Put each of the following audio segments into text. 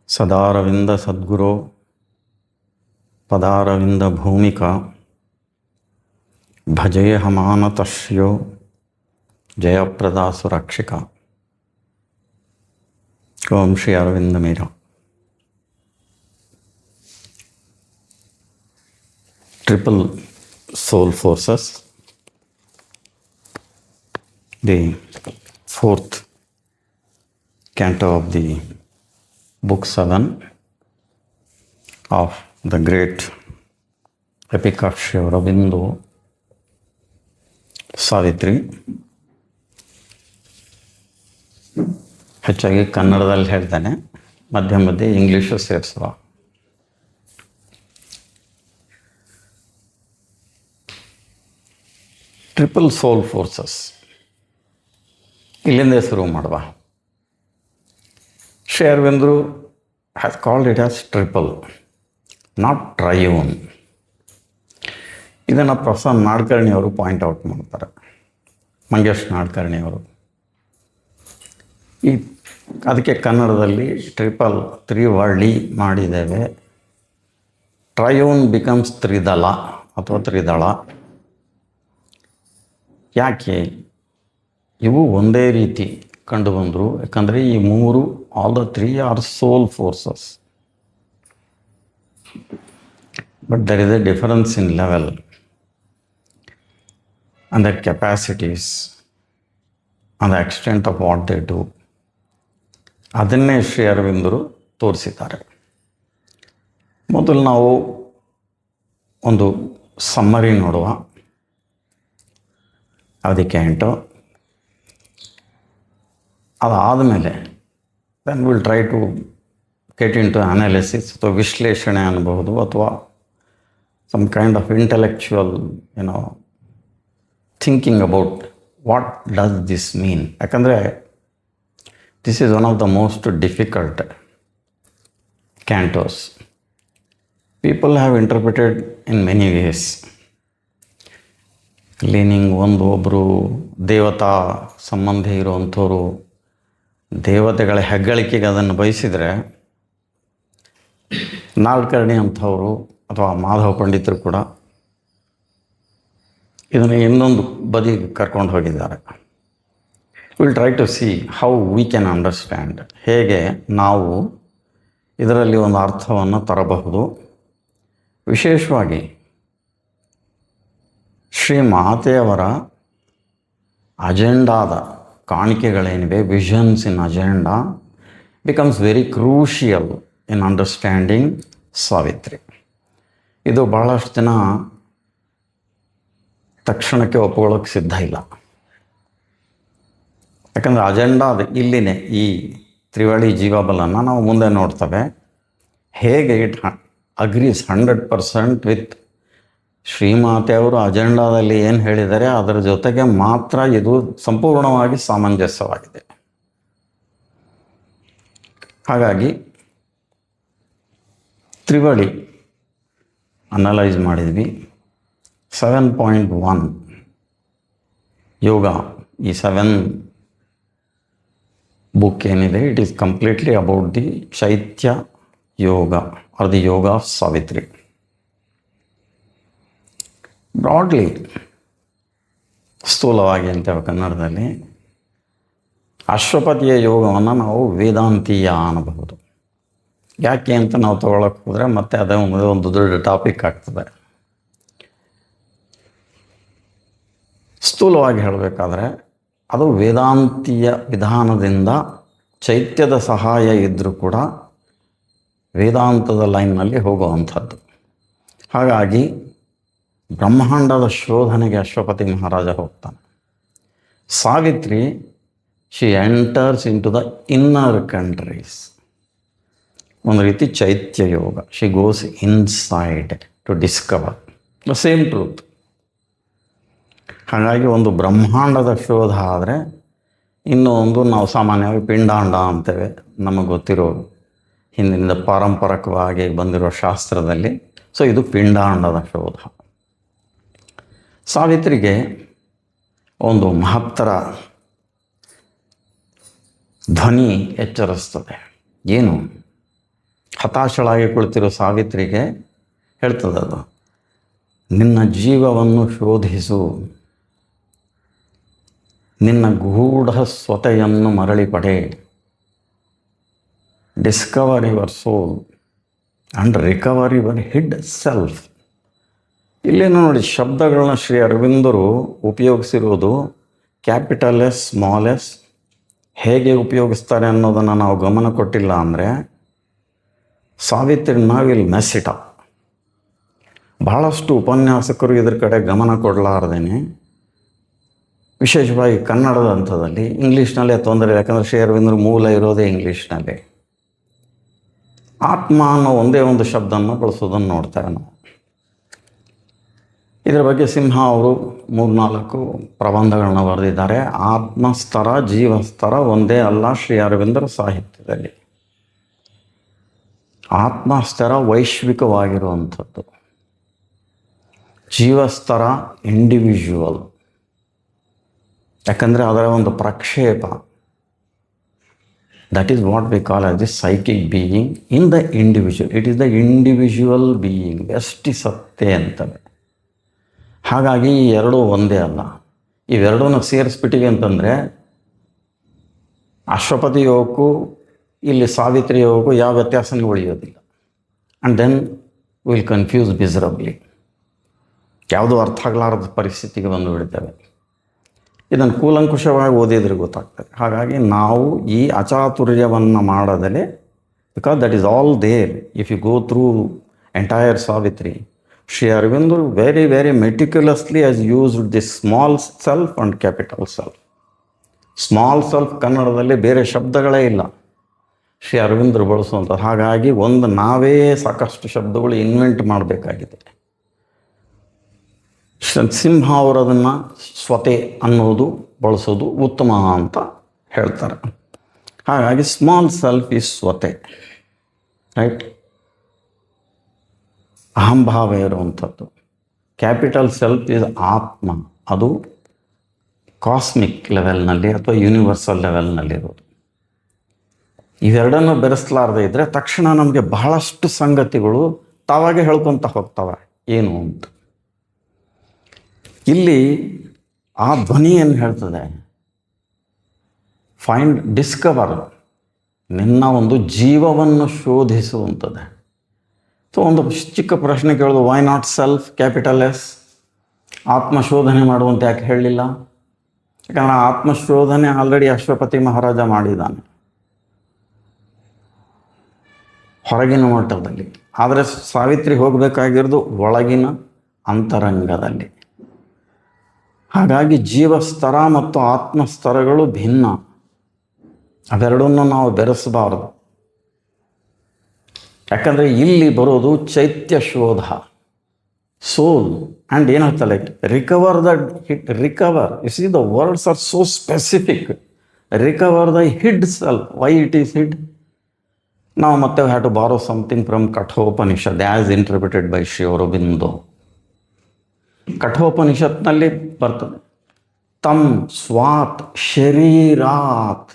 ಸದಾರವಿಂದ ಸದ್ಗುರೋ ಪದಾರವಿಂದ ಭೂಮಿಕಾ ಭಜೇಹಮಾನತಶ್ಯೋ ಜಯಪ್ರದಾ ಸುರಕ್ಷಿಕಾ. Om Shri Aravinda Mira. Triple soul forces, the fourth canto of the book 7 of the great epic of Sri Aurobindo, Savitri. ಹೆಚ್ಚಾಗಿ ಕನ್ನಡದಲ್ಲಿ ಹೇಳ್ತಾನೆ, ಮಧ್ಯೆ ಮಧ್ಯೆ ಇಂಗ್ಲೀಷು ಸೇರಿಸುವ. ಟ್ರಿಪಲ್ ಸೋಲ್ ಫೋರ್ಸಸ್ ಇಲ್ಲಿಂದ ಶುರು ಮಾಡುವ. ಶ್ರೀ ಅರವಿಂದರು has called it as triple, not triune. ಇದನ್ನು ಪ್ರೊಫೆಸರ್ ನಾಡ್ಕರ್ಣಿಯವರು ಪಾಯಿಂಟ್ ಔಟ್ ಮಾಡ್ತಾರೆ, ಮಂಗೇಶ್ ನಾಡ್ಕರ್ಣಿಯವರು. ಅದಕ್ಕೆ ಕನ್ನಡದಲ್ಲಿ ಟ್ರಿಪಲ್ ತ್ರಿವಳಿ ಮಾಡಿದ್ದೇವೆ. ಟ್ರಯೋನ್ ಬಿಕಮ್ಸ್ ತ್ರಿದಳ ಅಥವಾ ತ್ರಿದಳ. ಯಾಕೆ ಇವು ಒಂದೇ ರೀತಿ ಕಂಡುಬಂದರು? ಯಾಕಂದರೆ ಈ ಮೂರು, all the three are soul forces, but there is a difference in level and their capacities and the extent of what they do. ಅದನ್ನೇ ಶ್ರೀ ಅರವಿಂದರು ತೋರಿಸಿದ್ದಾರೆ. ಮೊದಲು ನಾವು ಒಂದು ಸಮ್ಮರಿ ನೋಡುವ. ಅದಕ್ಕೆ ಎಂಟು ಅದಾದಮೇಲೆ then will try to get into analysis ಅಥವಾ ವಿಶ್ಲೇಷಣೆ ಅನ್ಬೋದು, ಅಥವಾ some kind of intellectual thinking about what does this mean. ಯಾಕಂದರೆ this is one of the most difficult cantos. People have interpreted in many ways. Leaning ಒಬ್ಬರು ದೇವತಾ ಸಂಬಂಧಿ ಇರುವಂಥವ್ರು ದೇವತೆಗಳ ಹೆಗ್ಗಳಿಕೆಗೆ ಅದನ್ನು ಬಯಸಿದರೆ, ನಾಡ್ಕರ್ಣಿ ಅಂಥವರು ಅಥವಾ ಮಾಧವ ಪಂಡಿತರು ಕೂಡ ಇದನ್ನು ಇನ್ನೊಂದು ಬದಿಗೆ ಕರ್ಕೊಂಡು ಹೋಗಿದ್ದಾರೆ. Will try to see how we can understand, ಹೇಗೆ ನಾವು ಇದರಲ್ಲಿ ಒಂದು ಅರ್ಥವನ್ನು ತರಬಹುದು. ವಿಶೇಷವಾಗಿ ಶ್ರೀ ಮಾತೆಯವರ ಅಜೆಂಡಾದ ಕಾಣಿಕೆಗಳೇನಿವೆ, visions in agenda becomes very crucial in understanding Savitri. ಇದು ಬಹಳಷ್ಟು ಜನ ತಕ್ಷಣಕ್ಕೆ ಒಪ್ಕೊಳ್ಳೋಕ್ಕೆ ಸಿದ್ಧ ಇಲ್ಲ. ಯಾಕಂದರೆ ಅಜೆಂಡಾದ ಇಲ್ಲಿನೇ ಈ ತ್ರಿವಳಿ ಜೀವಬಲನ್ನು ನಾವು ಮುಂದೆ ನೋಡ್ತೇವೆ. ಹೇಗೆ ಇಟ್ ಅಗ್ರೀಸ್ 100% ವಿತ್ ಶ್ರೀಮಾತೆಯವರು ಅಜೆಂಡಾದಲ್ಲಿ ಏನು ಹೇಳಿದ್ದಾರೆ ಅದರ ಜೊತೆಗೆ ಮಾತ್ರ ಇದು ಸಂಪೂರ್ಣವಾಗಿ ಸಾಮಂಜಸ್ಯವಾಗಿದೆ. ಹಾಗಾಗಿ ತ್ರಿವಳಿ ಅನಲೈಸ್ ಮಾಡಿದ್ವಿ. 7.1 ಯೋಗ, ಈ 7 ಬುಕ್ ಏನಿದೆ, it is completely about the chaitya yoga or the yoga of Savitri. Broadly, ಸ್ಥೂಲವಾಗಿ ಅಂತೇವೆ ಕನ್ನಡದಲ್ಲಿ, ಅಶ್ವಪತಿಯ ಯೋಗವನ್ನು ನಾವು ವೇದಾಂತೀಯ ಅನ್ನಬಹುದು. ಯಾಕೆ ಅಂತ ನಾವು ತಗೊಳಕ್ಕೆ ಹೋದರೆ ಮತ್ತೆ ಅದೇ ಒಂದು ದೊಡ್ಡ ಟಾಪಿಕ್ ಆಗ್ತದೆ. ಸ್ಥೂಲವಾಗಿ ಹೇಳಬೇಕಾದ್ರೆ ಅದು ವೇದಾಂತೀಯ ವಿಧಾನದಿಂದ ಚೈತ್ಯದ ಸಹಾಯ ಇದ್ದರೂ ಕೂಡ ವೇದಾಂತದ ಲೈನ್ನಲ್ಲಿ ಹೋಗುವಂಥದ್ದು. ಹಾಗಾಗಿ ಬ್ರಹ್ಮಾಂಡದ ಶೋಧನೆಗೆ ಅಶ್ವಪತಿ ಮಹಾರಾಜ ಹೋಗ್ತಾನೆ. Savitri, she enters into the inner countries. ಒಂದು ರೀತಿ ಚೈತ್ಯ ಯೋಗ, she goes inside to discover the same truth. ಹಾಗಾಗಿ ಒಂದು ಬ್ರಹ್ಮಾಂಡದ ಶೋಧ ಆದರೆ, ಇನ್ನೊಂದು ನಾವು ಸಾಮಾನ್ಯವಾಗಿ ಪಿಂಡಾಂಡ ಅಂತೇವೆ, ನಮಗೆ ಗೊತ್ತಿರೋ ಹಿಂದಿನಿಂದ ಪಾರಂಪರಿಕವಾಗಿ ಬಂದಿರೋ ಶಾಸ್ತ್ರದಲ್ಲಿ. ಸೊ ಇದು ಪಿಂಡಾಂಡದ ಶೋಧ. ಸಾವಿತ್ರಿಗೆ ಒಂದು ಮಹತ್ತರ ಧ್ವನಿ ಎಚ್ಚರಿಸ್ತದೆ. ಏನು? ಹತಾಶಳಾಗಿ ಕುಳಿತಿರೋ ಸಾವಿತ್ರಿಗೆ ಹೇಳ್ತದದು, ನಿನ್ನ ಜೀವವನ್ನು ಶೋಧಿಸು, ನಿನ್ನ ಗೂಢ ಸ್ವತೆಯನ್ನು ಮರಳಿ ಪಡೆ, discover your soul and recover your hid self. ಇಲ್ಲೇನು ನೋಡಿ, ಶಬ್ದಗಳನ್ನ ಶ್ರೀ ಅರವಿಂದರು ಉಪಯೋಗಿಸಿರುವುದು ಕ್ಯಾಪಿಟಲ್ ಎಸ್, ಸ್ಮಾಲ್ ಎಸ್ ಹೇಗೆ ಉಪಯೋಗಿಸ್ತಾರೆ ಅನ್ನೋದನ್ನು ನಾವು ಗಮನ ಕೊಟ್ಟಿಲ್ಲ ಅಂದರೆ Savitri will mess it up. ಬಹಳಷ್ಟು ಉಪನ್ಯಾಸಕರು ಇದ್ರ ಕಡೆ ಗಮನ ಕೊಡಲಾರ್ದೇನೆ, ವಿಶೇಷವಾಗಿ ಕನ್ನಡದ ಹಂತದಲ್ಲಿ ಇಂಗ್ಲೀಷ್ನಲ್ಲೇ ತೊಂದರೆ, ಯಾಕಂದರೆ ಶ್ರೀ ಅರವಿಂದ್ರ ಮೂಲ ಇರೋದೇ ಇಂಗ್ಲೀಷ್ನಲ್ಲೇ, ಆತ್ಮ ಅನ್ನೋ ಒಂದೇ ಒಂದು ಶಬ್ದವನ್ನು ಬಳಸೋದನ್ನು ನೋಡ್ತಾರೆ ನಾವು. ಇದರ ಬಗ್ಗೆ ಸಿಂಹ ಅವರು 3-4 ಪ್ರಬಂಧಗಳನ್ನ ಬರೆದಿದ್ದಾರೆ. ಆತ್ಮಸ್ತರ ಜೀವಸ್ತರ ಒಂದೇ ಅಲ್ಲ ಶ್ರೀ ಅರವಿಂದರ ಸಾಹಿತ್ಯದಲ್ಲಿ. ಆತ್ಮಸ್ತರ ವೈಶ್ವಿಕವಾಗಿರುವಂಥದ್ದು, ಜೀವಸ್ತರ ಇಂಡಿವಿಜುವಲ್, ಯಾಕಂದರೆ ಅದರ ಒಂದು ಪ್ರಕ್ಷೇಪ, that is what we call as the psychic being in the individual. It is the individual being, ವ್ಯಷ್ಟಿ ಸತ್ತೆ ಅಂತವೆ. ಹಾಗಾಗಿ ಈ ಎರಡೂ ಒಂದೇ ಅಲ್ಲ. ಇವೆರಡೂ ಸೇರಿಸ್ಬಿಟ್ಟಿವೆ ಅಂತಂದರೆ ಅಶ್ವಪತಿ ಯೋಗಕ್ಕೂ ಇಲ್ಲಿ ಸಾವಿತ್ರಿ ಯೋಗಕ್ಕೂ ಯಾವ ವ್ಯತ್ಯಾಸನೂ ಉಳಿಯೋದಿಲ್ಲ. ಆ್ಯಂಡ್ ದೆನ್ ವಿಲ್ ಕನ್ಫ್ಯೂಸ್ ಮಿಸರಬ್ಲಿ, ಯಾವುದೂ ಅರ್ಥ ಆಗಲಾರದ ಪರಿಸ್ಥಿತಿಗೆ ಬಂದು ಬಿಡ್ತೇವೆ. ಇದನ್ನು ಕೂಲಂಕುಷವಾಗಿ ಓದಿದ್ರೆ ಗೊತ್ತಾಗ್ತದೆ. ಹಾಗಾಗಿ ನಾವು ಈ ಅಚಾತುರ್ಯವನ್ನು ಮಾಡದಲೇ, because that is all there if you go through entire Savitri. Shri Aravind very very meticulously has used this small self and capital self. Small self ಕನ್ನಡದಲ್ಲಿ ಬೇರೆ ಶಬ್ದಗಳೇ ಇಲ್ಲ ಶ್ರೀ ಅರವಿಂದರು ಬಳಸುವಂಥದ್ದು. ಹಾಗಾಗಿ ನಾವೇ ಸಾಕಷ್ಟು ಶಬ್ದಗಳು ಇನ್ವೆಂಟ್ ಮಾಡಬೇಕಾಗಿದೆ. ಸಿಂಹ ಅವರು ಅದನ್ನು ಸ್ವತೆ ಅನ್ನೋದು ಬಳಸೋದು ಉತ್ತಮ ಅಂತ ಹೇಳ್ತಾರೆ. ಹಾಗಾಗಿ ಸ್ಮಾಲ್ ಸೆಲ್ಫ್ ಈಸ್ ಸ್ವತೆ, ರೈಟ್, ಅಹಂಭಾವ ಇರುವಂಥದ್ದು. ಕ್ಯಾಪಿಟಲ್ ಸೆಲ್ಫ್ ಈಸ್ ಆತ್ಮ, ಅದು ಕಾಸ್ಮಿಕ್ ಲೆವೆಲ್ನಲ್ಲಿ ಅಥವಾ ಯೂನಿವರ್ಸಲ್ ಲೆವೆಲ್ನಲ್ಲಿರೋದು. ಇವೆರಡನ್ನು ಬೆರೆಸಲಾರದೆ ಇದ್ದರೆ ತಕ್ಷಣ ನಮಗೆ ಬಹಳಷ್ಟು ಸಂಗತಿಗಳು ತಾವಾಗೆ ಹೇಳ್ಕೊತ ಹೋಗ್ತವೆ ಏನು ಅಂತ. ಇಲ್ಲಿ ಆ ಧ್ವನಿ ಏನು ಹೇಳ್ತದೆ, ಫೈಂಡ್, ಡಿಸ್ಕವರ್, ನಿನ್ನ ಒಂದು ಜೀವವನ್ನು ಶೋಧಿಸುವಂಥದ್ದು. ಸೊ ಒಂದು ಚಿಕ್ಕ ಪ್ರಶ್ನೆ ಕೇಳೋದು, why not self capital S? ಆತ್ಮಶೋಧನೆ ಮಾಡುವಂತ ಯಾಕೆ ಹೇಳಲಿಲ್ಲ? ಯಾಕಂದರೆ ಆತ್ಮಶೋಧನೆ ಆಲ್ರೆಡಿ ಅಶ್ವಪತಿ ಮಹಾರಾಜ ಮಾಡಿದ್ದಾನೆ ಹೊರಗಿನ ಮಟ್ಟದಲ್ಲಿ. ಆದರೆ ಸಾವಿತ್ರಿ ಹೋಗಬೇಕಾಗಿರೋದು ಒಳಗಿನ ಅಂತರಂಗದಲ್ಲಿ. ಹಾಗಾಗಿ ಜೀವಸ್ತರ ಮತ್ತು ಆತ್ಮಸ್ತರಗಳು ಭಿನ್ನ, ಅವೆರಡನ್ನು ನಾವು ಬೆರೆಸಬಾರದು. ಯಾಕಂದರೆ ಇಲ್ಲಿ ಬರೋದು ಚೈತ್ಯ ಶೋಧ, ಸೋಲ್, ಆ್ಯಂಡ್ ಏನಾಗ್ತಲ್ಲ, recover the recover. You see the words are so specific. Recover the hid self. Why it is hid? ನಾವು ಮತ್ತೆ have to borrow something from Kathopanishad as interpreted by Shri Aurobindo. ಕಠೋಪನಿಷತ್ನಲ್ಲಿ ಬರ್ತದೆ, ತಮ್ ಸ್ವಾತ್ ಶರೀರಾತ್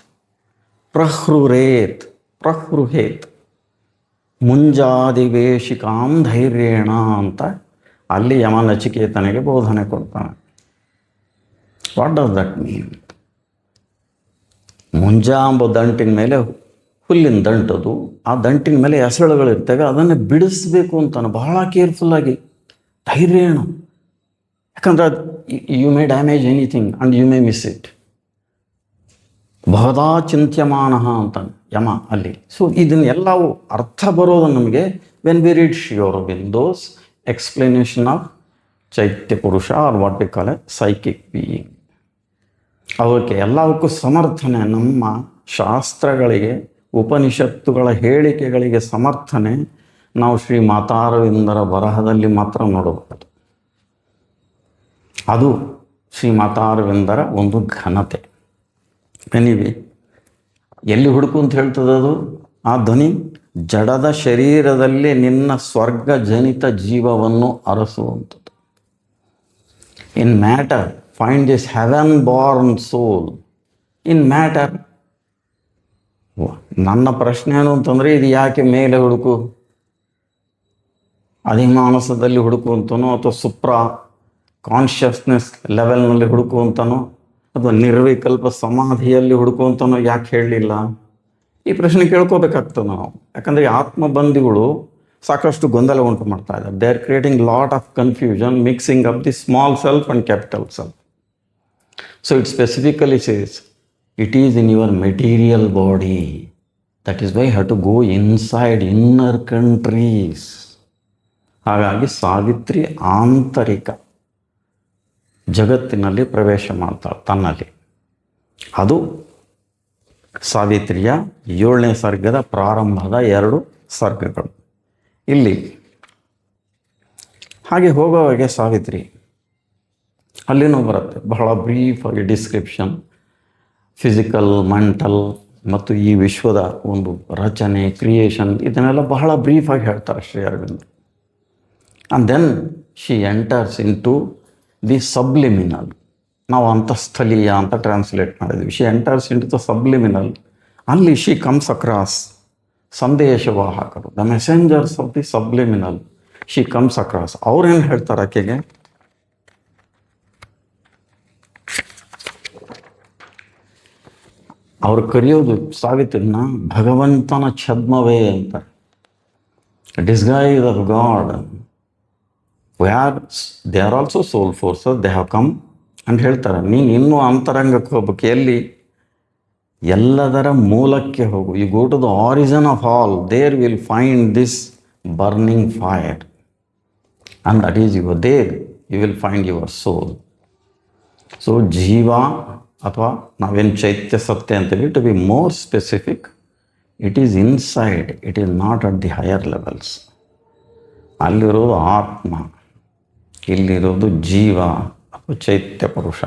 ಪ್ರಹೃರೇತ್ ಪ್ರಹೃಹೇತ್ ಮುಂಜಾದಿವೇಶಿಕಾಂ ಧೈರ್ಯೇಣ ಅಂತ ಅಲ್ಲಿ ಯಮ ನಚಿಕೇತನಿಗೆ ಬೋಧನೆ ಕೊಡ್ತಾನೆ. What does that mean? ಮುಂಜಾ ಎಂಬ ದಂಟಿನ ಮೇಲೆ ಹುಲ್ಲಿನ ದಂಟದು, ಆ ದಂಟಿನ ಮೇಲೆ ಎಸಳುಗಳಿರ್ತವೆ, ಅದನ್ನು ಬಿಡಿಸ್ಬೇಕು ಅಂತಾನೆ ಬಹಳ ಕೇರ್ಫುಲ್ಲಾಗಿ, ಧೈರ್ಯೇಣ. ಯಾಕಂದ್ರೆ you may damage anything and you may miss it. ಬಹುದಾ ಚಿಂತ್ಯಮಾನ ಅಂತಾನೆ ಯಮ ಅಲ್ಲಿ. ಸೊ ಇದನ್ನೆಲ್ಲವೂ ಅರ್ಥ ಬರೋದು ನಮಗೆ when we read Shri Aurobindo's explanation of chaitya purusha or what we call a psychic being. ಅವಕ್ಕೆ ಎಲ್ಲವಕ್ಕೂ ಸಮರ್ಥನೆ ನಮ್ಮ ಶಾಸ್ತ್ರಗಳಿಗೆ, ಉಪನಿಷತ್ತುಗಳ ಹೇಳಿಕೆಗಳಿಗೆ ಸಮರ್ಥನೆ ನಾವು ಶ್ರೀ ಮಾತಾರವಿಂದರ ಬರಹದಲ್ಲಿ ಮಾತ್ರ ನೋಡಬಹುದು. ಅದು ಶ್ರೀ ಮಾತಾರವಿಂದರ ಒಂದು ಘನತೆ. ಎನಿವೆ, ಎಲ್ಲಿ ಹುಡುಕು ಅಂತ ಹೇಳ್ತದದು ಆ ಧ್ವನಿ? ಜಡದ ಶರೀರದಲ್ಲಿ ನಿನ್ನ ಸ್ವರ್ಗ ಜನಿತ ಜೀವವನ್ನು ಅರಸುವಂಥದ್ದು. In matter find this heaven born soul. In matter ನನ್ನ ಪ್ರಶ್ನೆ ಏನು ಅಂತಂದರೆ, ಇದು ಯಾಕೆ ಮೇಲೆ ಹುಡುಕು, ಅಧಿಮಾನಸದಲ್ಲಿ ಹುಡುಕು ಅಂತನೋ, ಅಥವಾ ಸುಪ್ರಾ ಕಾನ್ಷಿಯಸ್ನೆಸ್ ಲೆವೆಲ್ನಲ್ಲಿ ಹುಡುಕು ಅಂತನೋ, ಅಥವಾ ನಿರ್ವಿಕಲ್ಪ ಸಮಾಧಿಯಲ್ಲಿ ಹುಡುಕು ಅಂತನೋ ಯಾಕೆ ಹೇಳಲಿಲ್ಲ? ಈ ಪ್ರಶ್ನೆ ಕೇಳ್ಕೋಬೇಕಾಗ್ತದೆ ನಾವು. ಯಾಕಂದರೆ ಆತ್ಮಬಂಧಿಗಳು ಸಾಕಷ್ಟು ಗೊಂದಲ ಉಂಟು ಮಾಡ್ತಾ ಇದ್ದಾರೆ. They are creating lot of confusion, mixing up the small self and capital self. So it specifically says it is in your material body. That is why have to go inside inner countries. ಹಾಗಾಗಿ ಸಾವಿತ್ರಿ ಆಂತರಿಕ ಜಗತ್ತಿನಲ್ಲಿ ಪ್ರವೇಶ ಮಾಡ್ತಾಳೆ ತನ್ನಲ್ಲಿ. ಅದು ಸಾವಿತ್ರಿಯ 7ನೇ ಸರ್ಗದ ಪ್ರಾರಂಭದ 2 ಸರ್ಗಗಳು. ಇಲ್ಲಿ ಹಾಗೆ ಹೋಗೋವಾಗೆ ಸಾವಿತ್ರಿ ಅಲ್ಲಿನೂ ಬರುತ್ತೆ ಬಹಳ ಬ್ರೀಫಾಗಿ ಡಿಸ್ಕ್ರಿಪ್ಷನ್, ಫಿಸಿಕಲ್, ಮೆಂಟಲ್ ಮತ್ತು ಈ ವಿಶ್ವದ ಒಂದು ರಚನೆ, ಕ್ರಿಯೇಷನ್, ಇದನ್ನೆಲ್ಲ ಬಹಳ ಬ್ರೀಫಾಗಿ ಹೇಳ್ತಾರೆ Shri Aurobindo. And then she enters into the subliminal. ನಾವು ಅಂತಸ್ಥಲೀಯ ಅಂತ ಟ್ರಾನ್ಸ್ಲೇಟ್ ಮಾಡಿದ್ವಿ. She enters into the subliminal. ಅಲ್ಲಿ ಶಿ ಕಮ್ಸ್ ಅಕ್ರಾಸ್ ಸಂದೇಶವಾಹಕರು, the messengers of the subliminal. She comes across. ಅವ್ರೇನು ಹೇಳ್ತಾರೆ ಆಕೆಗೆ? ಅವ್ರು ಕರೆಯೋದು ಸಾವಿತ್ರನ್ನ ಭಗವಂತನ ಛದ್ಮವೇ ಅಂತ, disguise of God. They are also soul forces, they have come ಅಂತ ಹೇಳ್ತಾರೆ. ನೀನು ಇನ್ನೂ ಅಂತರಂಗಕ್ಕೆ ಹೋಗ್ಬೇಕು. ಎಲ್ಲಿ? ಎಲ್ಲದರ ಮೂಲಕ್ಕೆ ಹೋಗು. You go to the origin of all. There will find this burning fire, and that is your there you will find your soul. So ಜೀವ ಅಥವಾ ನಾವೇನು ಚೈತ್ಯ ಸತ್ಯ ಅಂತೀವಿ, to be more specific, it is inside, it is not at the higher levels. ಅಲ್ಲಿರೋದು ಆತ್ಮ, ಇಲ್ಲಿರೋದು ಜೀವ ಅಥವಾ ಚೈತ್ಯ ಪುರುಷ.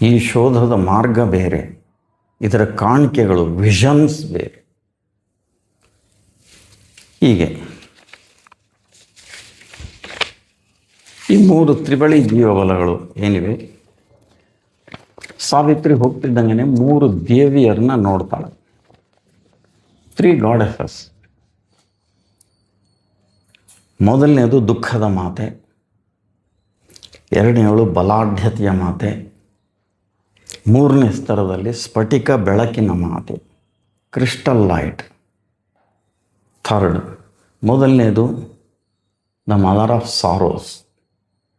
ಈ ಶೋಧದ ಮಾರ್ಗ ಬೇರೆ, ಇದರ ಕಾಣಿಕೆಗಳು, ವಿಷನ್ಸ್ ಬೇರೆ. ಹೀಗೆ ಈ 3 ತ್ರಿಬಳಿ ಜೀವಬಲಗಳು ಏನಿವೆ, ಸಾವಿತ್ರಿ ಹೋಗ್ತಿದ್ದಂಗೆ 3 ದೇವಿಯರನ್ನ ನೋಡ್ತಾಳೆ. 3 ಗಾಡೆಸಸ್. ಮೊದಲನೇದು ದುಃಖದ ಮಾತೆ, 2ನೇವಳು ಬಲಾಢ್ಯತೆಯ ಮಾತೆ, 3ನೇ ಸ್ತರದಲ್ಲಿ ಸ್ಫಟಿಕ ಬೆಳಕಿನ ಮಾತೆ, ಕ್ರಿಸ್ಟಲ್ ಲೈಟ್. 3rd, ಮೊದಲನೇದು the mother of sorrows,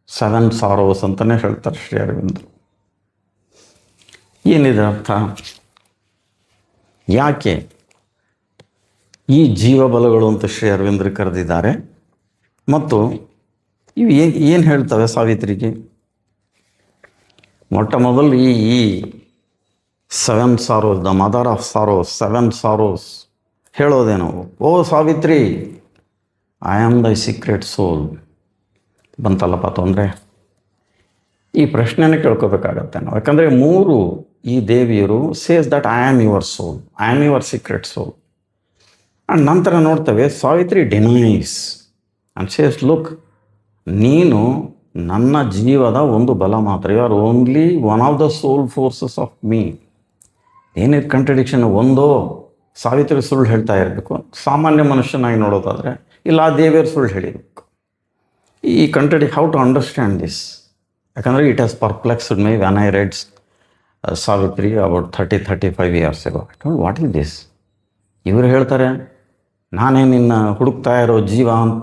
7 sorrows ಅಂತಲೇ ಹೇಳ್ತಾರೆ ಶ್ರೀ ಅರವಿಂದರು. ಏನಿದೆ ಅರ್ಥ? ಯಾಕೆ ಈ ಜೀವಬಲಗಳು ಅಂತ ಶ್ರೀ ಅರವಿಂದರು ಕರೆದಿದ್ದಾರೆ, ಮತ್ತು ಇವು ಏನು ಹೇಳ್ತವೆ ಸಾವಿತ್ರಿಗೆ? ಮೊಟ್ಟ ಮೊದಲು ಈ 7 sorrows, the mother of sorrows, 7 sorrows ಹೇಳೋದೇನೋ, O Savitri, I am thy secret soul. ಬಂತಲ್ಲಪ್ಪ ತೊಂದರೆ. ಈ ಪ್ರಶ್ನೆನೇ ಕೇಳ್ಕೋಬೇಕಾಗತ್ತೆ ನಾವು. ಯಾಕಂದರೆ 3 ಈ ದೇವಿಯರು says that I am your soul, I am your secret soul. And ನಂತರ ನೋಡ್ತೇವೆ Savitri denies and says, look, ನೀನು ನನ್ನ ಜೀವದ ಒಂದು ಬಲ ಮಾತ್ರ. You are only one of the soul forces of me. ಏನಿದೆ ಕಾಂಟ್ರಡಿಕ್ಷನ್? ಒಂದೋ ಸಾವಿತ್ರಿ ಸುಳ್ಳು ಹೇಳ್ತಾ ಇರಬೇಕು, ಸಾಮಾನ್ಯ ಮನುಷ್ಯನಾಗಿ ನೋಡೋದಾದರೆ, ಇಲ್ಲ ಆ ದೇವಿಯರು ಸುಳ್ಳು ಹೇಳಿರಬೇಕು. ಈ ಹೌ ಟು ಅಂಡರ್ಸ್ಟ್ಯಾಂಡ್ ದಿಸ್? ಯಾಕಂದರೆ it has perplexed my when I read Savitri about 30-35 years ago. I don't what is this? ಇವರು ಹೇಳ್ತಾರೆ ನಾನೇ ನಿನ್ನ ಹುಡುಕ್ತಾ ಇರೋ ಜೀವ ಅಂತ.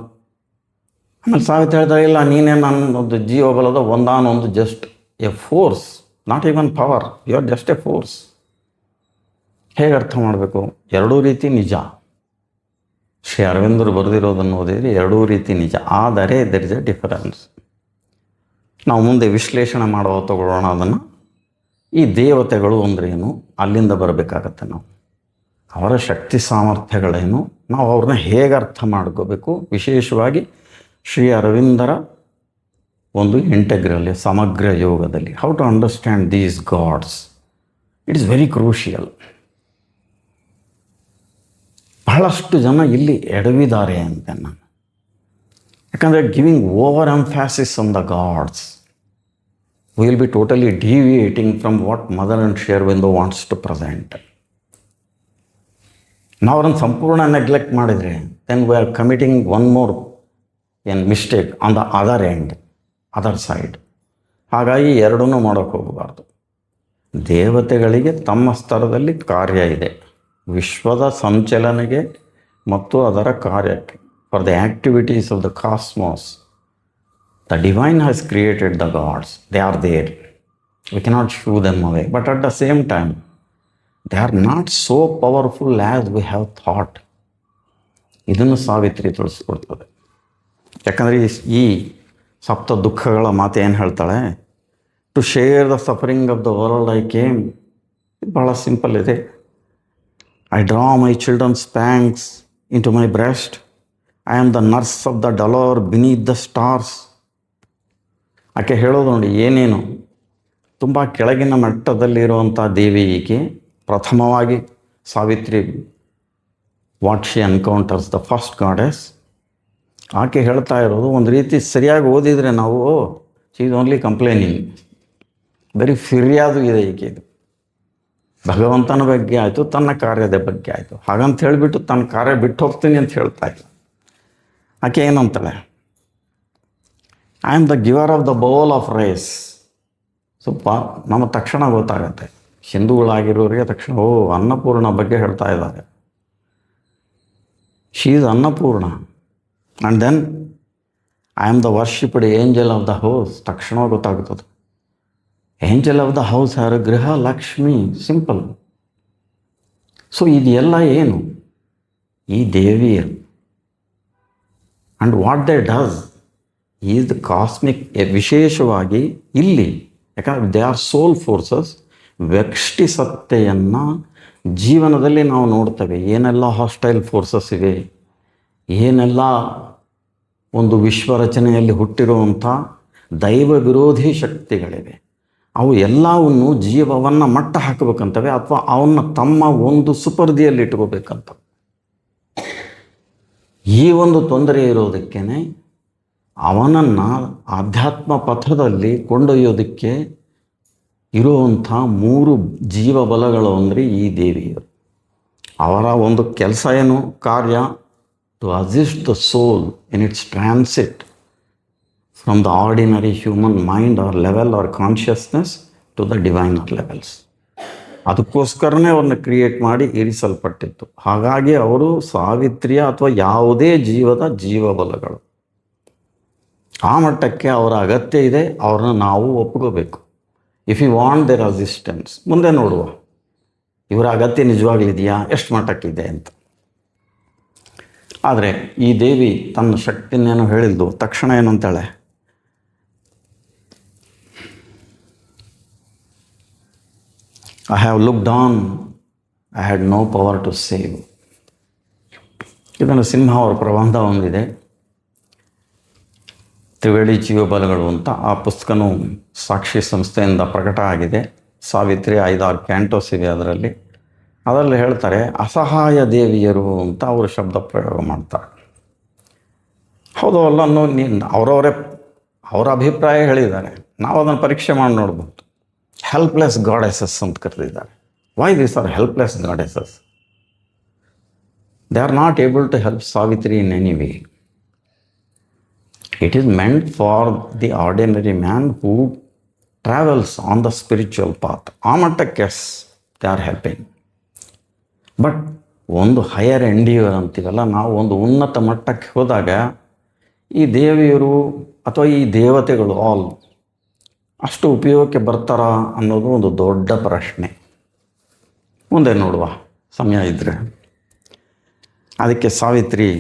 ಆಮೇಲೆ ಸಾವಿತ್ರಿ ಹೇಳ್ತಾರೆ, ಇಲ್ಲ, ನೀನೇ ನನ್ನೊಂದು ಜೀವಬಲದ ಒಂದಾನೊಂದು just a force, not even power, you are just a force. ಹೇಗೆ ಅರ್ಥ ಮಾಡಬೇಕು? 2 ರೀತಿ ನಿಜ. ಶ್ರೀ ಅರವಿಂದರು ಬರೆದಿರೋದನ್ನು ಓದಿದರೆ 2 ರೀತಿ ನಿಜ. ಆದರೆ ದರ್ ಇಸ್ ಎ ಡಿಫರೆನ್ಸ್. ನಾವು ಮುಂದೆ ವಿಶ್ಲೇಷಣೆ ಮಾಡುವ ತಗೊಳ್ಳೋಣ ಅದನ್ನು. ಈ ದೇವತೆಗಳು ಅಂದ್ರೇನು, ಅಲ್ಲಿಂದ ಬರಬೇಕಾಗತ್ತೆ. ನಾವು ಅವರ ಶಕ್ತಿ ಸಾಮರ್ಥ್ಯಗಳೇನು, ನಾವು ಅವ್ರನ್ನ ಹೇಗೆ ಅರ್ಥ ಮಾಡ್ಕೋಬೇಕು, ವಿಶೇಷವಾಗಿ ಶ್ರೀ ಅರವಿಂದರ ಒಂದು ಇಂಟೆಗ್ರಲ್ ಸಮಗ್ರ ಯೋಗದಲ್ಲಿ how to understand these gods, it is very crucial. ಬಹಳಷ್ಟು ಜನ ಇಲ್ಲಿ ಎಡವಿದ್ದಾರೆ ಅಂತ ನಾನು. ಯಾಕಂದರೆ giving over emphasis on the gods, we will be totally deviating from what Mother and Sri Aurobindo wants to present. ನಾವು ಅವ್ರನ್ನ ಸಂಪೂರ್ಣ ನೆಗ್ಲೆಕ್ಟ್ ಮಾಡಿದರೆ then we are committing one more mistake on the other side. ಹಾಗಾಗಿ ಎರಡನ್ನೂ ಮಾಡೋಕ್ಕೆ ಹೋಗಬಾರ್ದು. ದೇವತೆಗಳಿಗೆ ತಮ್ಮ ಸ್ತರದಲ್ಲಿ ಕಾರ್ಯ ಇದೆ, ವಿಶ್ವದ ಸಂಚಲನೆಗೆ ಮತ್ತು ಅದರ ಕಾರ್ಯಕ್ಕೆ. For the activities of the cosmos the divine has created the gods. They are there, we cannot shoo them away, but at the same time they are not so powerful as we have thought. ಇದನ್ನು ಸಾವಿತ್ರಿ ತಿಳಿಸ್ಕೊಡ್ತದೆ. ಯಾಕಂದರೆ ಈ ಸಪ್ತ ದುಃಖಗಳ ಮಾತು ಏನು ಹೇಳ್ತಾಳೆ, to share the suffering of the world I came. ಭಾಳ simple ಇದೆ. I draw my children's pangs into my breast. I am the nurse of the dolour beneath the stars. ಆಕೆ ಹೇಳೋದು ನೋಡಿ, ಏನೇನು ತುಂಬ ಕೆಳಗಿನ ಮಟ್ಟದಲ್ಲಿರುವಂಥ ದೇವಿ ಈಕೆ. ಪ್ರಥಮವಾಗಿ Savitri, what she encounters the first goddess. ಆಕೆ ಹೇಳ್ತಾ ಇರೋದು ಒಂದು ರೀತಿ ಸರಿಯಾಗಿ ಓದಿದರೆ ನಾವು, ಶಿ ಈಸ್ ಓನ್ಲಿ ಕಂಪ್ಲೇನಿಂಗ್. ಬರೀ ಫಿರ್ಯಾದು ಇದೆ ಈಕೆದು. ಭಗವಂತನ ಬಗ್ಗೆ ಆಯಿತು, ತನ್ನ ಕಾರ್ಯದ ಬಗ್ಗೆ ಆಯಿತು. ಹಾಗಂತ ಹೇಳಿಬಿಟ್ಟು ತನ್ನ ಕಾರ್ಯ ಬಿಟ್ಟು ಹೋಗ್ತೀನಿ ಅಂತ ಹೇಳ್ತಾ ಇಲ್ಲ. ಆಕೆ ಏನಂತಾಳೆ, I am the giver of the bowl of rice. ಸ್ವಲ್ಪ ನಮಗೆ ತಕ್ಷಣ ಗೊತ್ತಾಗತ್ತೆ, ಹಿಂದೂಗಳಾಗಿರೋರಿಗೆ ತಕ್ಷಣ ಅನ್ನಪೂರ್ಣ ಬಗ್ಗೆ ಹೇಳ್ತಾ ಇದ್ದಾರೆ. She is Annapurna. And then I am the worshipped angel of the house. ತಕ್ಷಣ ಗೊತ್ತಾಗ್ತದೆ. ಏಂಜಲ್ ಆಫ್ ದ ಹೌಸ್ ಯಾರು? ಗೃಹ ಲಕ್ಷ್ಮಿ. ಸಿಂಪಲ್. ಸೊ ಇದೆಲ್ಲ ಏನು? ಈ ದೇವಿಯರು. And what they does is the cosmic. ವಿಶೇಷವಾಗಿ ಇಲ್ಲಿ, ಯಾಕಂದರೆ ದೇ ಆರ್ ಸೋಲ್ ಫೋರ್ಸಸ್. ವ್ಯಕ್ತಿ ಸತ್ತೆಯನ್ನು ಜೀವನದಲ್ಲಿ ನಾವು ನೋಡ್ತೇವೆ. ಏನೆಲ್ಲ ಹಾಸ್ಟೈಲ್ ಫೋರ್ಸಸ್ ಇವೆ, ಏನೆಲ್ಲ ಒಂದು ವಿಶ್ವರಚನೆಯಲ್ಲಿ ಹುಟ್ಟಿರುವಂಥ ದೈವ ವಿರೋಧಿ ಶಕ್ತಿಗಳಿವೆ. ಅವು ಎಲ್ಲವನ್ನು ಜೀವವನ್ನು ಮಟ್ಟ ಹಾಕಬೇಕಂತವೆ, ಅಥವಾ ಅವನ್ನ ತಮ್ಮ ಒಂದು ಸುಪರ್ದಿಯಲ್ಲಿ ಇಟ್ಕೋಬೇಕಂತ. ಈ ಒಂದು ತೊಂದರೆ ಇರೋದಕ್ಕೇ ಅವನನ್ನು ಆಧ್ಯಾತ್ಮ ಪಥದಲ್ಲಿ ಕೊಂಡೊಯ್ಯೋದಕ್ಕೆ ಇರುವಂಥ 3 ಜೀವಬಲಗಳು ಅಂದರೆ ಈ ದೇವಿಯರು. ಅವರ ಒಂದು ಕೆಲಸ ಏನು, ಕಾರ್ಯ, to assist the soul in its transit from the ordinary human mind or level or consciousness to the diviner levels. ಅದಕ್ಕೋಸ್ಕರನೇ ಅವ್ರನ್ನ ಕ್ರಿಯೇಟ್ ಮಾಡಿ ಇರಿಸಲ್ಪಟ್ಟಿತ್ತು. ಹಾಗಾಗಿ ಅವರು ಸಾವಿತ್ರಿಯ ಅಥವಾ ಯಾವುದೇ ಜೀವದ ಜೀವಬಲಗಳು. ಆ ಮಟ್ಟಕ್ಕೆ ಅವರ ಅಗತ್ಯ ಇದೆ. ಅವ್ರನ್ನ ನಾವು ಒಪ್ಕೋಬೇಕು. If you want their assistance. ಮುಂದೆ ನೋಡುವ ಇವರ ಅಗತ್ಯ ನಿಜವಾಗ್ಲಿದೆಯಾ, ಎಷ್ಟು ಮಟ್ಟಕ್ಕಿದೆ ಅಂತ. ಆದರೆ ಈ ದೇವಿ ತನ್ನ ಶಕ್ತಿನೇನು ಹೇಳಿದ್ದು ತಕ್ಷಣ ಏನು ಅಂತಾಳೆ, I have looked on, I had no power to save. ಇದನ್ನು ಸಿಂಹ ಅವರ ಪ್ರಬಂಧ ಹೊಂದಿದೆ, ತ್ರಿವೇಳಿ ಜೀವಬಲಗಳು ಅಂತ. ಆ ಪುಸ್ತಕನೂ ಸಾಕ್ಷಿ ಸಂಸ್ಥೆಯಿಂದ ಪ್ರಕಟ ಆಗಿದೆ. ಸಾವಿತ್ರಿ 5-6 ಕ್ಯಾಂಟೋಸ್ ಇದೆ ಅದರಲ್ಲಿ ಹೇಳ್ತಾರೆ, ಅಸಹಾಯ ದೇವಿಯರು ಅಂತ ಅವರು ಶಬ್ದ ಪ್ರಯೋಗ ಮಾಡ್ತಾರೆ. ಹೌದು ಅಲ್ಲ ಅನ್ನೋ ಅವರ ಅಭಿಪ್ರಾಯ ಹೇಳಿದ್ದಾರೆ. ನಾವು ಅದನ್ನು ಪರೀಕ್ಷೆ ಮಾಡಿ ನೋಡ್ಬೋದು. ಹೆಲ್ಪ್ಲೆಸ್ ಗಾಡೆಸಸ್ ಅಂತ ಕರೆದಿದ್ದಾರೆ. Why these are helpless goddesses? They are not able to help Savitri in any way. It is meant for the ordinary man who travels on the spiritual path. ಆ ಮಟ್ಟಕ್ಕೆ yes, they are helping. But ಒಂದು higher ಎಂಡಿಯರ್ ಅಂತೀವಲ್ಲ, ನಾವು ಒಂದು ಉನ್ನತ ಮಟ್ಟಕ್ಕೆ ಹೋದಾಗ ಈ ದೇವಿಯರು ಅಥವಾ ಈ ದೇವತೆಗಳು ಆಲ್ ಅಷ್ಟು ಉಪಯೋಗಕ್ಕೆ ಬರ್ತಾರಾ ಅನ್ನೋದು ಒಂದು ದೊಡ್ಡ ಪ್ರಶ್ನೆ. ಮುಂದೆ ನೋಡುವ ಸಮಯ ಇದ್ದರೆ. ಅದಕ್ಕೆ ಸಾವಿತ್ರಿ.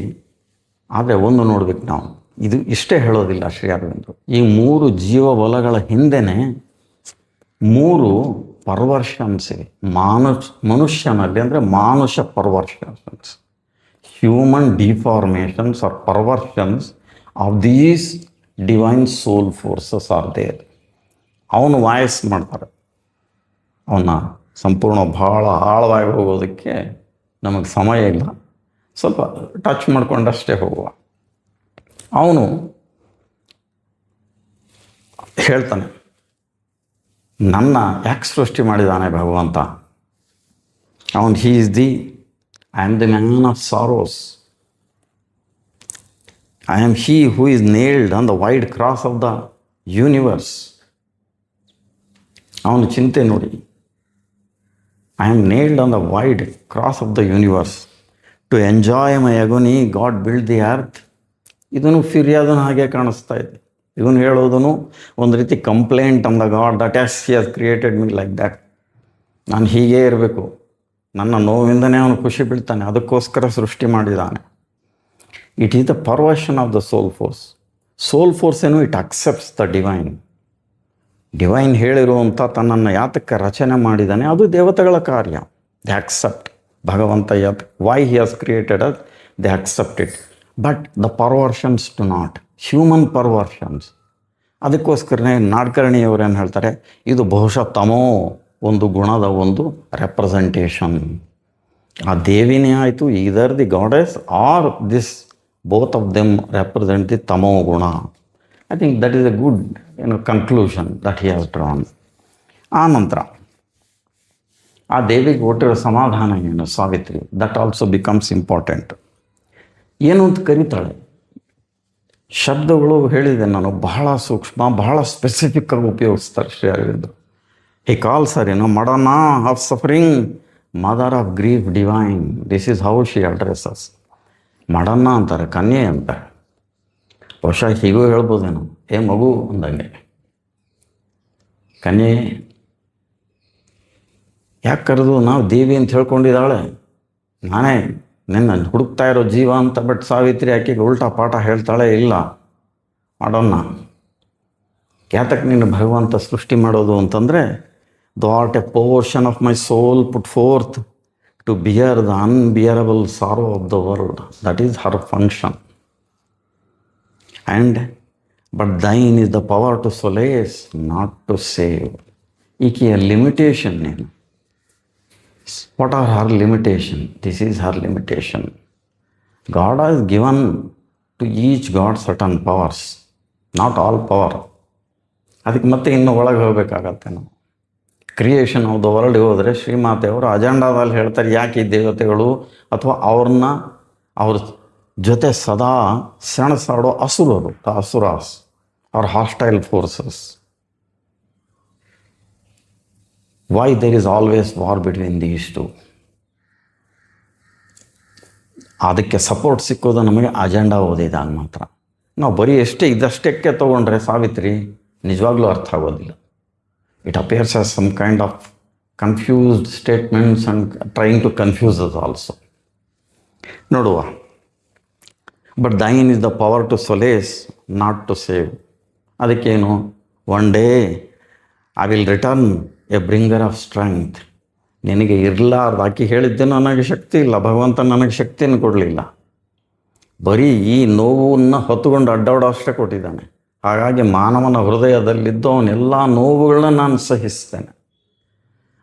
ಆದರೆ ಒಂದು ನೋಡ್ಬೇಕು ನಾವು, ಇದು ಇಷ್ಟೇ ಹೇಳೋದಿಲ್ಲ ಶ್ರೀ ಅರವಿಂದರು. ಈ 3 ಜೀವಬಲಗಳ ಹಿಂದೆನೇ 3 ಪರ್ವರ್ಷನ್ಸ್ ಇವೆ. ಮನುಷ್ಯನಲ್ಲಿ ಅಂದರೆ ಮಾನುಷ perversions, human deformations or perversions of these divine soul forces are there. ಅವನು ವಾಯ್ಸ್ ಮಾಡ್ತಾರೆ. ಅವನ್ನ ಸಂಪೂರ್ಣ ಭಾಳ ಆಳವಾಗಿ ಹೋಗೋದಕ್ಕೆ ನಮಗೆ ಸಮಯ ಇಲ್ಲ, ಸ್ವಲ್ಪ ಟಚ್ ಮಾಡ್ಕೊಂಡಷ್ಟೇ ಹೋಗುವ. ಅವನು ಹೇಳ್ತಾನೆ, ನನ್ನ ಯಾಕೆ ಸೃಷ್ಟಿ ಮಾಡಿದ್ದಾನೆ ಭಗವಂತ. ಅವನು he is the I am the man of sorrows. I am he who is nailed on the wide cross of the universe. ಅವನ ಚಿಂತೆ ನೋಡಿ. I am nailed on the wide cross of the universe. To enjoy my agony, God built the earth. ಇದನ್ನು ಫಿರ್ಯಾದನ ಹಾಗೆ ಕಾಣಿಸ್ತಾ ಇದೆ. ಇವನು ಹೇಳೋದನ್ನು ಒಂದು ರೀತಿ complaint on the God that as he has created me like that. ನಾನು ಹೀಗೇ ಇರಬೇಕು, ನನ್ನ ನೋವಿಂದನೇ ಅವನು ಖುಷಿ ಬೀಳ್ತಾನೆ, ಅದಕ್ಕೋಸ್ಕರ ಸೃಷ್ಟಿ ಮಾಡಿದ್ದಾನೆ. It is the perversion of the soul force. Soul force ಏನು, it accepts the divine. Divine ಹೇಳಿರುವಂಥ ತನ್ನನ್ನು ಯಾತಕ್ಕೆ ರಚನೆ ಮಾಡಿದ್ದಾನೆ, ಅದು ದೇವತೆಗಳ ಕಾರ್ಯ. They accept. ಭಗವಂತ why he has created us, they accept it. But the perversions to not, human perversions. ಅದಕ್ಕೋಸ್ಕರನೇ ನಾಡ್ಕರ್ಣಿಯವರು ಏನು ಹೇಳ್ತಾರೆ, ಇದು ಬಹುಶಃ ತಮೋ ಒಂದು ಗುಣದ ಒಂದು ರೆಪ್ರೆಸೆಂಟೇಷನ್. ಆ ದೇವಿನೇ ಆಯಿತು, either the goddess or this, both of them represent the ತಮೋ ಗುಣ. I think that is a good conclusion that he has drawn. ಆ ನಂತರ ಆ ದೇವಿಗೆ ಕೊಟ್ಟಿರೋ ಸಮಾಧಾನ ಏನು, Savitri, that also becomes important. ಏನು ಅಂತ ಕರೀತಾಳೆ, ಶಬ್ದಗಳು ಹೇಳಿದೆ ನಾನು, ಬಹಳ ಸೂಕ್ಷ್ಮ, ಬಹಳ ಸ್ಪೆಸಿಫಿಕ್ಕಾಗಿ ಉಪಯೋಗಿಸ್ತಾರೆ ಶ್ರೀ ಅರವಿಂದರು. He calls her madonna of suffering, mother of grief divine. This is how she addresses. Madonna ಅಂತಾರೆ, ಕನ್ಯೆ ಅಂತಾರೆ. ಬಹುಶಃ ಹೀಗೂ ಹೇಳ್ಬೋದೇನು, ಏ ಮಗು ಅಂದಂಗೆ. ಕನ್ಯೆ ಯಾಕೆ ಕರೆದು, ನಾವು ದೇವಿ ಅಂತ ಹೇಳ್ಕೊಂಡಿದ್ದಾಳೆ, ನಾನೇ ನಿನ್ನ ಹುಡುಕ್ತಾ ಇರೋ ಜೀವ ಅಂತ. ಬಟ್ ಸಾವಿತ್ರಿ ಆಕೆಗೆ ಉಲ್ಟಾ ಪಾಠ ಹೇಳ್ತಾಳೆ, ಇಲ್ಲ ಮಾಡೋಣ, ಯಾತಕ್ಕೆ ನೀನು ಭಗವಂತ ಸೃಷ್ಟಿ ಮಾಡೋದು ಅಂತಂದರೆ, thou art a portion of my soul put forth to bear the unbearable sorrow of the world. That is her function. And but thine is the power to solace, not to save. ಈಕೆಯ limitation ಏನು? What are her limitation? This is her limitation. God has given to each God certain powers, not all power. ಅದಕ್ಕೆ ಮತ್ತೆ ಇನ್ನು ಒಳಗೆ ಹೋಗಬೇಕಾಗತ್ತೆ ನಾವು. Creation of the world ಹೋದರೆ ಶ್ರೀಮಾತೆಯವರು ಅಜೆಂಡಾದಲ್ಲಿ ಹೇಳ್ತಾರೆ, ಯಾಕೆ ಈ ದೇವತೆಗಳು ಅಥವಾ ಅವ್ರ ಜೊತೆ ಸದಾ ಸೆಣಸಾಡೋ ಅಸುರರು, the asuras are hostile forces. Why there is always war between these two? ಅದಕ್ಕೆ ಸಪೋರ್ಟ್ ಸಿಕ್ಕೋದು ನಮಗೆ ಅಜೆಂಡಾ ಓದಿದಾಗ ಮಾತ್ರ. ನಾವು ಬರೀ ಇದಷ್ಟಕ್ಕೆ ತೊಗೊಂಡ್ರೆ ಸಾವಿತ್ರಿ ನಿಜವಾಗ್ಲೂ ಅರ್ಥ ಆಗೋದಿಲ್ಲ. It appears as some kind of confused statements and trying to confuse us also. ನೋಡುವ, but thine is the power to solace, not to save. ಅದಕ್ಕೇನು, one day I will return a bringer of strength. ನಿನಗೆ ಇರಲಾರ್ದು, ಆಕೆ ಹೇಳಿದ್ದೆ ನನಗೆ ಶಕ್ತಿ ಇಲ್ಲ, ಭಗವಂತ ನನಗೆ ಶಕ್ತಿಯನ್ನು ಕೊಡಲಿಲ್ಲ, ಬರೀ ಈ ನೋವನ್ನು ಹೊತ್ತುಕೊಂಡು ಅಡ್ಡಾಡೋ ಅಷ್ಟೇ ಕೊಟ್ಟಿದ್ದಾನೆ. ಹಾಗಾಗಿ ಮಾನವನ ಹೃದಯದಲ್ಲಿದ್ದು ಅವನೆಲ್ಲ ನೋವುಗಳನ್ನ ನಾನು ಸಹಿಸ್ತೇನೆ.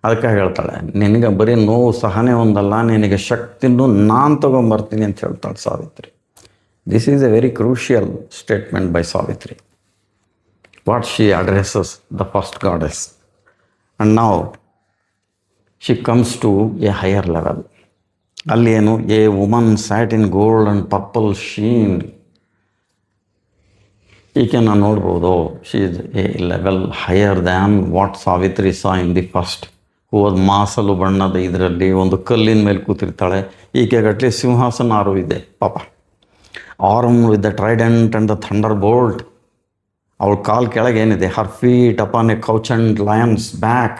ಅದಕ್ಕೆ ಹೇಳ್ತಾಳೆ, ನಿನಗೆ ಬರೀ ನೋವು ಸಹನೆ ಒಂದಲ್ಲ, ನಿನಗೆ ಶಕ್ತಿನೂ ನಾನು ತೊಗೊಂಬರ್ತೀನಿ ಅಂತ ಹೇಳ್ತಾಳೆ Savitri. This is A very crucial statement by Savitri. What she addresses the first goddess. And now she comes to a higher level. ಅಲ್ಲಿ ಏನು, a woman sat in gold and purple sheen. ಈಕೆನ ನೋಡ್ಬೋದು, she is a level higher than what Savitri saw in the first, who ಅದು ಮಾಸಲು ಬಣ್ಣದ ಇದರಲ್ಲಿ ಒಂದು ಕಲ್ಲಿನ ಮೇಲೆ ಕೂತಿರ್ತಾಳೆ. ಈಕೆಗಟ್ಲೆ ಸಿಂಹಾಸನ ಆರು ಇದೆ ಪಾಪ. Arm with the trident and the thunderbolt ಬೋಲ್ಟ್. ಅವಳ ಕಾಲು ಕೆಳಗೆ ಏನಿದೆ, her feet upon a couch and lions back.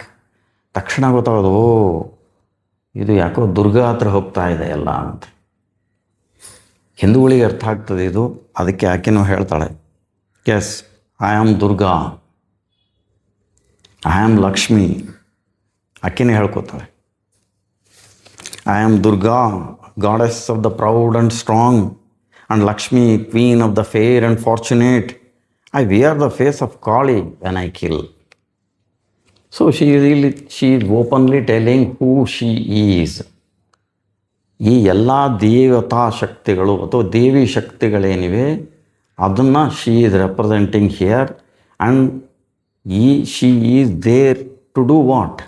ತಕ್ಷಣ ಗೊತ್ತಾಗೋದು, ಓ ಇದು ಯಾಕೋ ದುರ್ಗಾ ಹತ್ರ ಹೋಗ್ತಾ ಇದೆ ಎಲ್ಲ ಅಂತ. ಹಿಂದೂಗಳಿಗೆ ಅರ್ಥ ಆಗ್ತದೆ ಇದು. ಅದಕ್ಕೆ ಆಕೆನೂ ಹೇಳ್ತಾಳೆ, yes I am Durga, I am Lakshmi. ಆಕೆನೇ ಹೇಳ್ಕೊತಾಳೆ, I am Durga, goddess of the proud and strong, and Lakshmi, queen of the fair and fortunate. I wear the face of Kali when I kill. So she is openly telling who she is. ಈ ಎಲ್ಲ ದೇವತಾ ಶಕ್ತಿಗಳು ಅಥವಾ ದೇವಿ ಶಕ್ತಿಗಳೇನಿವೆ ಅದನ್ನು she is representing here. And she is there to do what?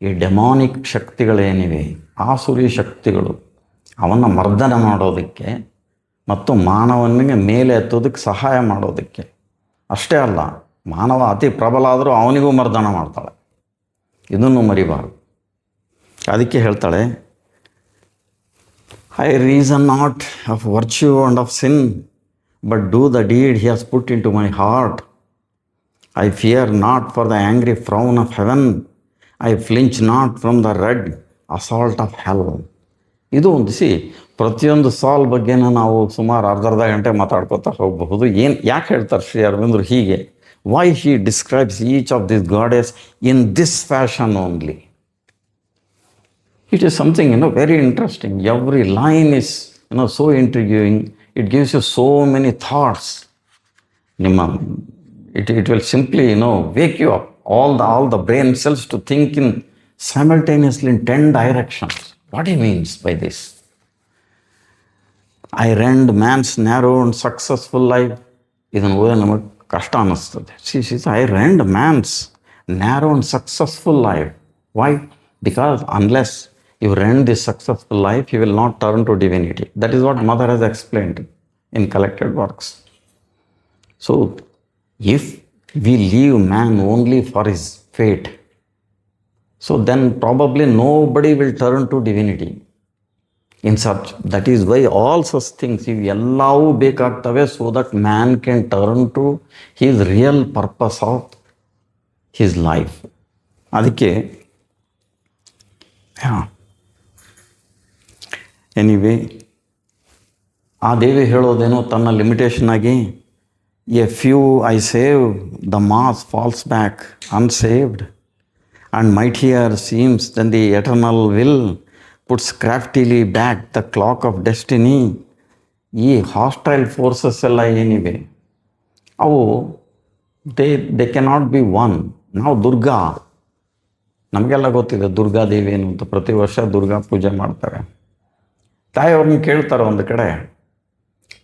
ಈ demonic ಶಕ್ತಿಗಳೇನಿವೆ, ಆಸುರಿ ಶಕ್ತಿಗಳು, ಅವನ್ನ ಮರ್ದನ ಮಾಡೋದಕ್ಕೆ ಮತ್ತು ಮಾನವನಿಗೆ ಮೇಲೆ ಎತ್ತೋದಕ್ಕೆ ಸಹಾಯ ಮಾಡೋದಕ್ಕೆ. ಅಷ್ಟೇ ಅಲ್ಲ, ಮಾನವ ಅತಿ ಪ್ರಬಲ ಆದರೂ ಅವನಿಗೂ ಮರ್ದನ ಮಾಡ್ತಾಳೆ. ಇದನ್ನು ಮರಿಬಾರ್ದು. ಅದಕ್ಕೆ ಹೇಳ್ತಾಳೆ, I reason not of virtue and of sin, but do the deed he has put into my heart. I fear not for the angry frown of heaven, I flinch not from the red assault of hell. ಇದು ಒಂದು ಪ್ರತಿಯೊಂದು ಸಾಲ್ ಬಗ್ಗೆನ ನಾವು ಸುಮಾರು ಅರ್ಧ ಗಂಟೆ ಮಾತಾಡ್ಕೋತಾ ಹೋಗಬಹುದು. ಯಾಕೆ ಹೇಳ್ತಾರೆ ಶ್ರೀ ಅರವಿಂದರು ಹೀಗೆ? Why he describes each of this goddess in this fashion only? It is something, very interesting. Every line is, so intriguing. It gives you so many thoughts. It will simply, wake you up. All the brain cells to think in simultaneously in 10 directions. What he means by this? I rend man's narrow and successful life. ಇದನ್ನು ಓದಿ ನಮಗೆ ಕಷ್ಟ ಅನ್ನಿಸ್ತದೆ. I rend man's narrow and successful life. Why? Because unless you rend this successful life, you will not turn to divinity. That is what Mother has explained in collected works. So, if we leave man only for his fate, so then probably nobody will turn to divinity. That is why all such things ivellavvu ಬೇಕಾಗ್ತವೆ, so that man can turn to his real purpose of his life. ಅದಕ್ಕೆ anyway ಆ ದೇವಿ ಹೇಳೋದೇನೋ ತನ್ನ limitation ಆಗಿ, a few I save, the mass falls back unsaved, and mightier seems then the eternal will puts craftily back the clock of destiny. ಈ hostile forces ಎಲ್ಲ ಏನಿವೆ ಅವು ದೇ ಕೆನಾಟ್ ಬಿ ಒನ್. ನಾವು ದುರ್ಗಾ, ನಮಗೆಲ್ಲ ಗೊತ್ತಿದೆ ದುರ್ಗಾದೇವಿ ಏನು ಅಂತ. ಪ್ರತಿ ವರ್ಷ ದುರ್ಗಾ ಪೂಜೆ ಮಾಡ್ತಾರೆ. ತಾಯಿಯವ್ರನ್ನ ಕೇಳ್ತಾರೆ ಒಂದು ಕಡೆ,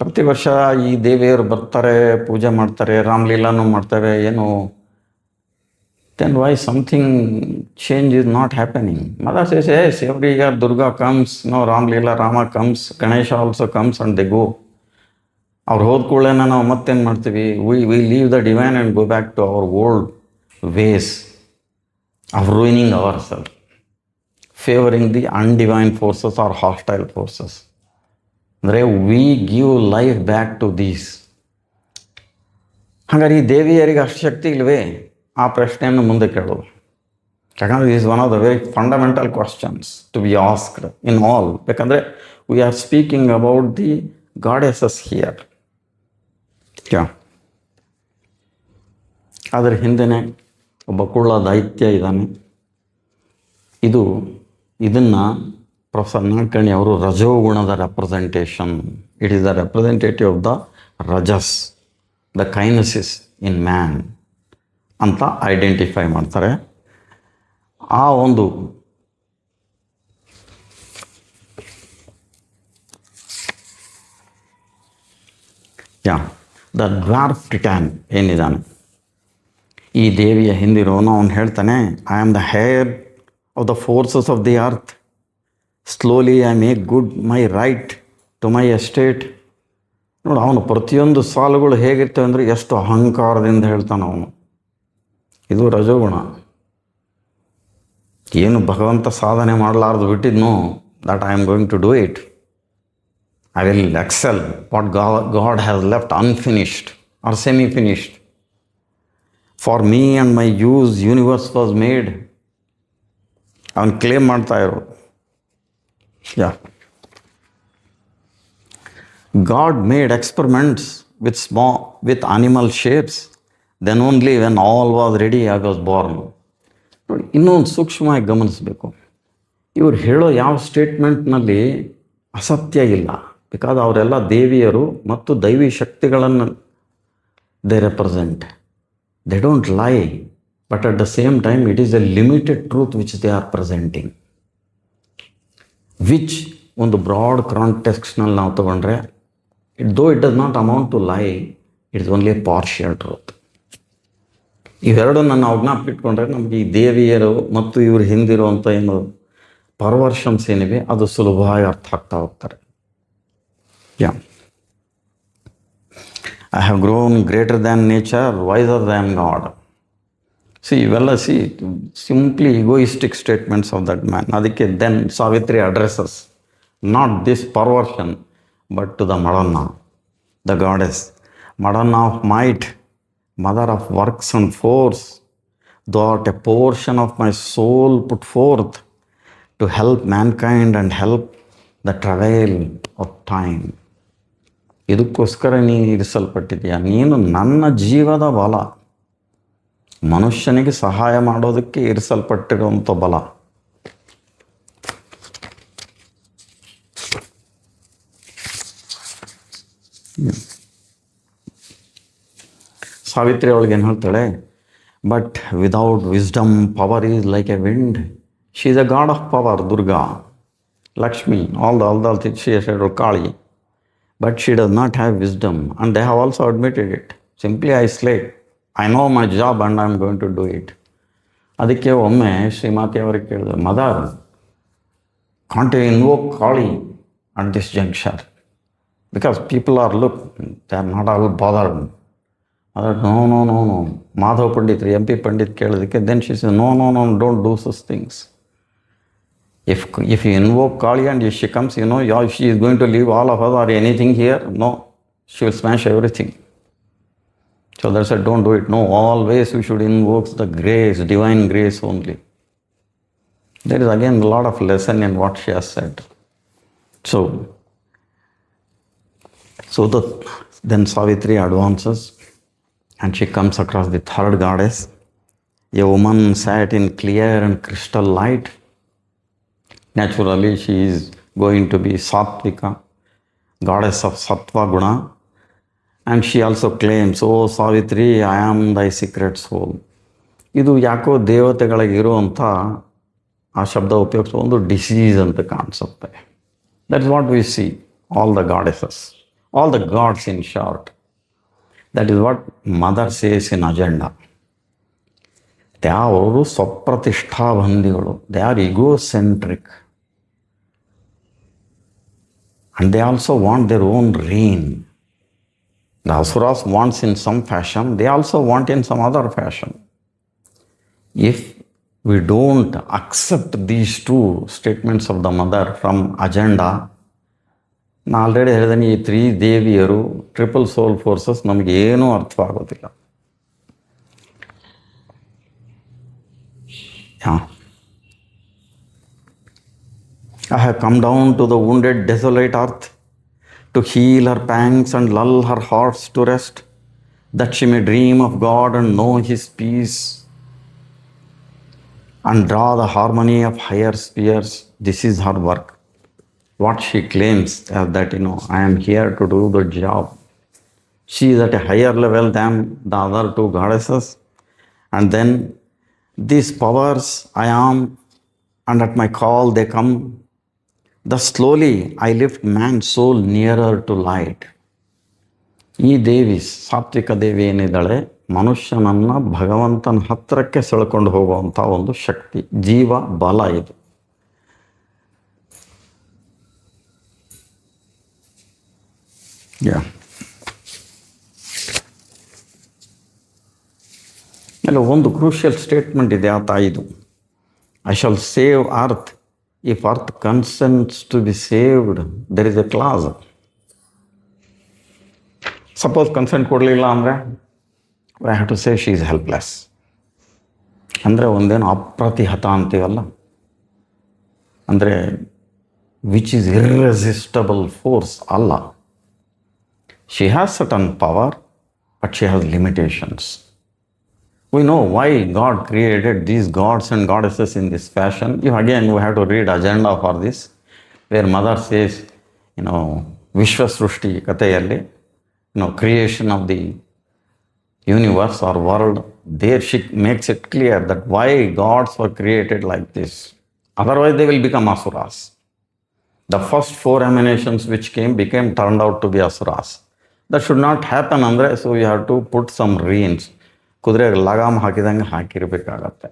ಪ್ರತಿ ವರ್ಷ ಈ ದೇವಿಯರು ಬರ್ತಾರೆ, ಪೂಜೆ ಮಾಡ್ತಾರೆ, ರಾಮಲೀಲಾನು ಮಾಡ್ತಾರೆ, ಏನು then why something change is not happening? Mother says, yes, every year Durga comes, Ramlila, Rama comes, Ganesha also comes and they go. ಅವ್ರು ಹೋದ ಕೂಡಲೇ ನಾವು ಮತ್ತೇನು ಮಾಡ್ತೀವಿ? We leave the divine and go back to our old ways of ruining our self, favouring the undivine forces or hostile forces. ಅಂದರೆ we give life back to these. ಹಾಗಾದ್ರೆ ಈ ದೇವಿಯರಿಗೆ ಅಷ್ಟು ಶಕ್ತಿ ಇಲ್ವೇ? ಆ ಪ್ರಶ್ನೆಯನ್ನು ಮುಂದೆ ಕೇಳೋದು. ಯಾಕಂದರೆ is one of the very fundamental questions to be asked in all. ಯಾಕಂದರೆ we are speaking about the goddesses here. ಅದರ ಹಿಂದೆಯೇ ಒಬ್ಬ ಕುಳ್ಳ ದೈತ್ಯ ಇದ್ದಾನೆ. ಇದನ್ನು ಪ್ರೊಫೆಸರ್ ನಾಲ್ಕರ್ಣಿ ಅವರು ರಜೋಗುಣದ representation, it is the representative of the rajas, the kinesis in man ಅಂತ ಐಡೆಂಟಿಫೈ ಮಾಡ್ತಾರೆ. ಆ ಒಂದು ದ ಡ್ವಾರ್ಫ್ ಟಿಟಾನ್ ಏನಿದ್ದಾನೆ, ಈ ದೇವಿಯ ಹಿಂದಿರೋನು, ಅವನು ಹೇಳ್ತಾನೆ, I am the heir of the forces of the earth, slowly I make good my right to my estate. ನೋಡಿ, ಅವನು ಪ್ರತಿಯೊಂದು ಸಾಲುಗಳು ಹೇಗಿರ್ತವೆ ಅಂದರೆ ಎಷ್ಟು ಅಹಂಕಾರದಿಂದ ಹೇಳ್ತಾನೆ ಅವನು. ಇದು ರಜೋಗುಣ. ಏನು ಭಗವಂತ ಸಾಧನೆ ಮಾಡಲಾರ್ದು ಬಿಟ್ಟಿದ್ನೋ, that I am going to do it. I will excel what God has left unfinished or semi finished. For me and my universe was made. ಅವನು ಕ್ಲೇಮ್ ಮಾಡ್ತಾ ಇರೋದು. God made experiments with animal shapes. Then only when all was ready, I was born. ನೋಡಿ, ಇನ್ನೊಂದು ಸೂಕ್ಷ್ಮವಾಗಿ ಗಮನಿಸಬೇಕು. ಇವ್ರು ಹೇಳೋ ಯಾವ ಸ್ಟೇಟ್ಮೆಂಟ್ನಲ್ಲಿ ಅಸತ್ಯ ಇಲ್ಲ. ಬಿಕಾಸ್ ಅವರೆಲ್ಲ ದೇವಿಯರು ಮತ್ತು ದೈವಿ ಶಕ್ತಿಗಳನ್ನು ದೇ ರೆಪ್ರೆಸೆಂಟ್. ದೇ ಡೋಂಟ್ ಲೈ, but at the same time it is A limited truth which they are presenting, which ಒಂದು ಬ್ರಾಡ್ ಕಾಂಟೆಕ್ಸ್ಟ್ನಲ್ಲಿ ನಾವು ತಗೊಂಡ್ರೆ, though it does not amount to lie, it is only a partial truth. ಇವೆರಡು ನನ್ನ ಜ್ಞಾಪಕ ಇಟ್ಕೊಂಡ್ರೆ ನಮಗೆ ಈ ದೇವಿಯರು ಮತ್ತು ಇವರು ಹಿಂದಿರುವಂಥ ಏನು ಪರ್ವರ್ಷನ್ಸ್ ಏನಿವೆ ಅದು ಸುಲಭವಾಗಿ ಅರ್ಥ ಆಗ್ತಾ ಹೋಗ್ತಾರೆ. Yeah, I have grown greater than nature, wiser than God. ಇವೆಲ್ಲ simply egoistic statements of that man. ಅದಕ್ಕೆ then Savitri addresses not this perversion but to the Madonna, the goddess, Madonna of might, mother of works and force, thou art a portion of my soul put forth to help mankind and help the travail of time. ಇದಕ್ಕೋಸ್ಕರ ನೀನು ಇರಿಸಲ್ಪಟ್ಟಿದೆಯಾ, ನೀನು ನನ್ನ ಜೀವದ ಬಲ, ಮನುಷ್ಯನಿಗೆ ಸಹಾಯ ಮಾಡೋದಕ್ಕೆ ಇರಿಸಲ್ಪಟ್ಟಿರುವಂಥ ಬಲ. ಸಾವಿತ್ರಿ ಅವಳಿಗೆ ಏನು ಹೇಳ್ತಾಳೆ, but without wisdom power is like A wind. She is A god of power, Durga, Lakshmi, all the she is a Kali. But she does not have wisdom, and they have also admitted it. Simply isolate. I know my job and I am going to do it. ಅದಕ್ಕೆ ಒಮ್ಮೆ ಶ್ರೀಮಾತೆ ಅವರಿಗೆ ಕೇಳಿದೆ, mother, can't you invoke Kali at this juncture? Because people are, look, they are not all bothered. Mother, no. Madhav Pandit, MP Pandit ಕೇಳಿದಕ್ಕೆ then she said, no, don't do such things. If you invoke Kali and if she comes, she is going to leave all of us or anything here. No, she will smash everything. So that's why don't do it. No, always we should invoke the grace, divine grace only. There is again a lot of lesson in what she has said. Then Savitri advances and she comes across the third goddess. A woman sat in clear and crystal light. Naturally, she is going to be Satvika, goddess of Sattva Guna. And she also claims, oh Savitri, I am thy secret soul. ಇದು ಯಾಕೋ ದೇವತೆಗಳಿಗಿರುವಂಥ ಆ ಶಬ್ದ ಉಪಯೋಗಿಸೋ ಒಂದು disease ಅಂತ ಕಾಣಿಸುತ್ತೆ. That is what we see, all the goddesses, all the gods in short. That is what Mother says in Agenda. ಅವರು ಸ್ವಪ್ರತಿಷ್ಠಾಬಂಧಿಗಳು, they are egocentric. And they also want their own reign. The Asuras wants in some fashion, they also want in some other fashion. If we don't accept these two statements of the mother from agenda, ನಾನು already ಹೇಳಿದ್ದೀನಿ, ಈ 3 ದೇವಿಯರು, triple ಸೋಲ್ forces ನಮಗೆ ಏನೂ ಅರ್ಥವಾಗೋದಿಲ್ಲ. I have come down to the wounded, desolate earth to heal her pangs and lull her hearts to rest, that she may dream of God and know His peace and draw the harmony of higher spheres. This is her work. What she claims is that, I am here to do the job. She is at a higher level than the other 2 goddesses. And then these powers I am, and at my call they come. Thus slowly I lift man's soul nearer to light. ಈ ದೇವಿ, ಸಾತ್ವಿಕ ದೇವಿ ಏನಿದ್ದಾಳೆ, ಮನುಷ್ಯನನ್ನು ಭಗವಂತನ ಹತ್ತಿರಕ್ಕೆ ಸೆಳ್ಕೊಂಡು ಹೋಗುವಂಥ ಒಂದು ಶಕ್ತಿ, ಜೀವ ಬಲ ಇದು. ಅಲ್ಲಿ ಒಂದು ಕ್ರೂಷಿಯಲ್ ಸ್ಟೇಟ್ಮೆಂಟ್ ಇದೆ ಆ ತಾಯಿದು. I shall save earth if earth consents to be saved. There is a clause. Suppose consent ಕೊಡಲಿಲ್ಲ ಅಂದರೆ I have to say she is helpless. ಅಂದರೆ ಒಂದೇನು ಅಪ್ರತಿಹತ ಅಂತೀವಲ್ಲ, ಅಂದರೆ ವಿಚ್ ಈಸ್ irresistible force ಅಲ್ಲ. She has certain power, but she has limitations. We know why God created these gods and goddesses in this fashion. Again, we have to read agenda for this, where mother says, Vishwa Srushti Katayalli, creation of the universe or world, there she makes it clear that why gods were created like this. Otherwise, they will become asuras. The first 4 emanations which became turned out to be asuras. That should not happen, Andre, so we have to put some reins. ಕುದುರೆಗೆ ಲಗಾಮ್ ಹಾಕಿದಂಗೆ ಹಾಕಿರಬೇಕಾಗತ್ತೆ.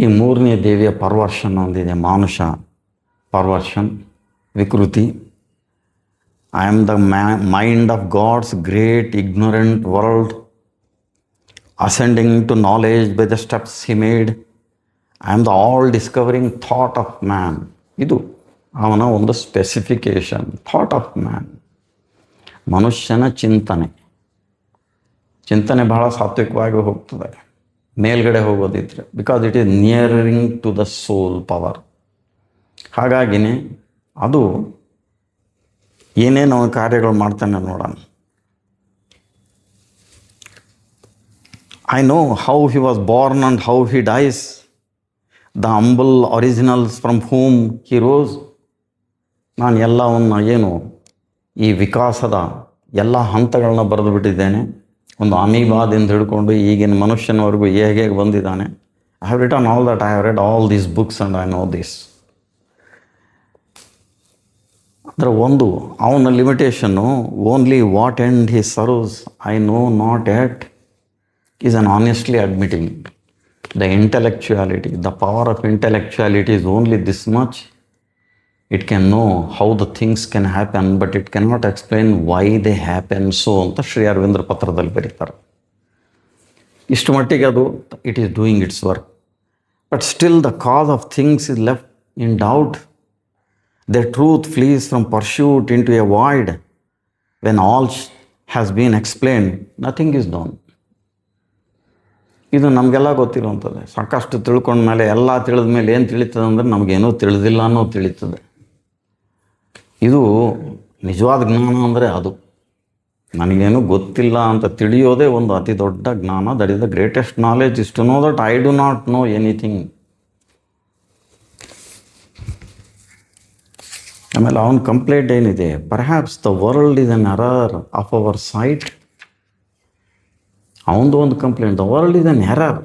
ಈ ಮೂರನೇ ದೇವಿಯ perversion ಒಂದಿದೆ, ಮಾನುಷ perversion, ವಿಕೃತಿ. I am the mind of God's great ignorant world, ascending to knowledge by the steps he made. I am the all discovering thought of man. ಇದು ಅವನ ಒಂದು ಸ್ಪೆಸಿಫಿಕೇಶನ್, ಥಾಟ್ ಆಫ್ ಮ್ಯಾನ್. ಮನುಷ್ಯನ ಚಿಂತನೆ ಬಹಳ ಸಾತ್ವಿಕವಾಗಿ ಹೋಗ್ತದೆ, ಮೇಲ್ಗಡೆ ಹೋಗೋದಿದ್ರೆ, because it is nearing to the soul power. ಹಾಗಾಗಿನೇ ಅದು ಏನೇನು ಕಾರ್ಯಗಳು ಮಾಡ್ತಾನೆ ನೋಡೋಣ. I know how he was born and how he dies, the humble originals from whom he rose. ನಾನು ಎಲ್ಲವನ್ನು ಏನು ಈ ವಿಕಾಸದ ಎಲ್ಲ ಹಂತಗಳನ್ನ ಬರೆದು ಬಿಟ್ಟಿದ್ದೇನೆ, ಒಂದು ಅಮೀಬಾದಿಂದ ಹಿಡ್ಕೊಂಡು ಈಗಿನ ಮನುಷ್ಯನವರೆಗೂ ಹೇಗೆ ಬಂದಿದ್ದಾನೆ. I have written all that, I have read all these books and I know this. ಅಂದರೆ ಒಂದು ಅವನ ಲಿಮಿಟೇಷನ್ನು, only what end he serves I know not yet is an honestly admitting. The intellectuality, the power of intellectuality is only this much. It can know how the things can happen, but it cannot explain why they happen so ಅಂತ ಶ್ರೀ ಅರವಿಂದ್ರ ಪತ್ರದಲ್ಲಿ ಬರೀತಾರೆ. ಇಷ್ಟು ಮಟ್ಟಿಗೆ ಅದು it is doing it's work, but still the cos of things is left in doubt. Their truth flees from pursuit into a void. When all has been explained, nothing is known. ಇದು ನಮಗೆಲ್ಲ ಗೊತ್ತಿರುವಂಥದ್ದು. ಸಾಕಷ್ಟು ತಿಳ್ಕೊಂಡ್ಮೇಲೆ, ಎಲ್ಲ ತಿಳಿದ ಮೇಲೆ ಏನು ತಿಳಿತದೆ ಅಂದರೆ ನಮಗೇನೂ ತಿಳಿದಿಲ್ಲ ಅನ್ನೋ ತಿಳಿತದೆ. ಇದು ನಿಜವಾದ ಜ್ಞಾನ ಅಂದರೆ ಅದು. ನನಗೇನು ಗೊತ್ತಿಲ್ಲ ಅಂತ ತಿಳಿಯೋದೇ ಒಂದು ಅತಿ ದೊಡ್ಡ ಜ್ಞಾನ. That is the greatest knowledge, is to know that I do not know anything. ಆಮೇಲೆ ಅವನ ಕಂಪ್ಲೇಂಟ್ ಏನಿದೆ, perhaps the world is an error of our sight. ಅವನದು ಒಂದು complaint, the world is an error.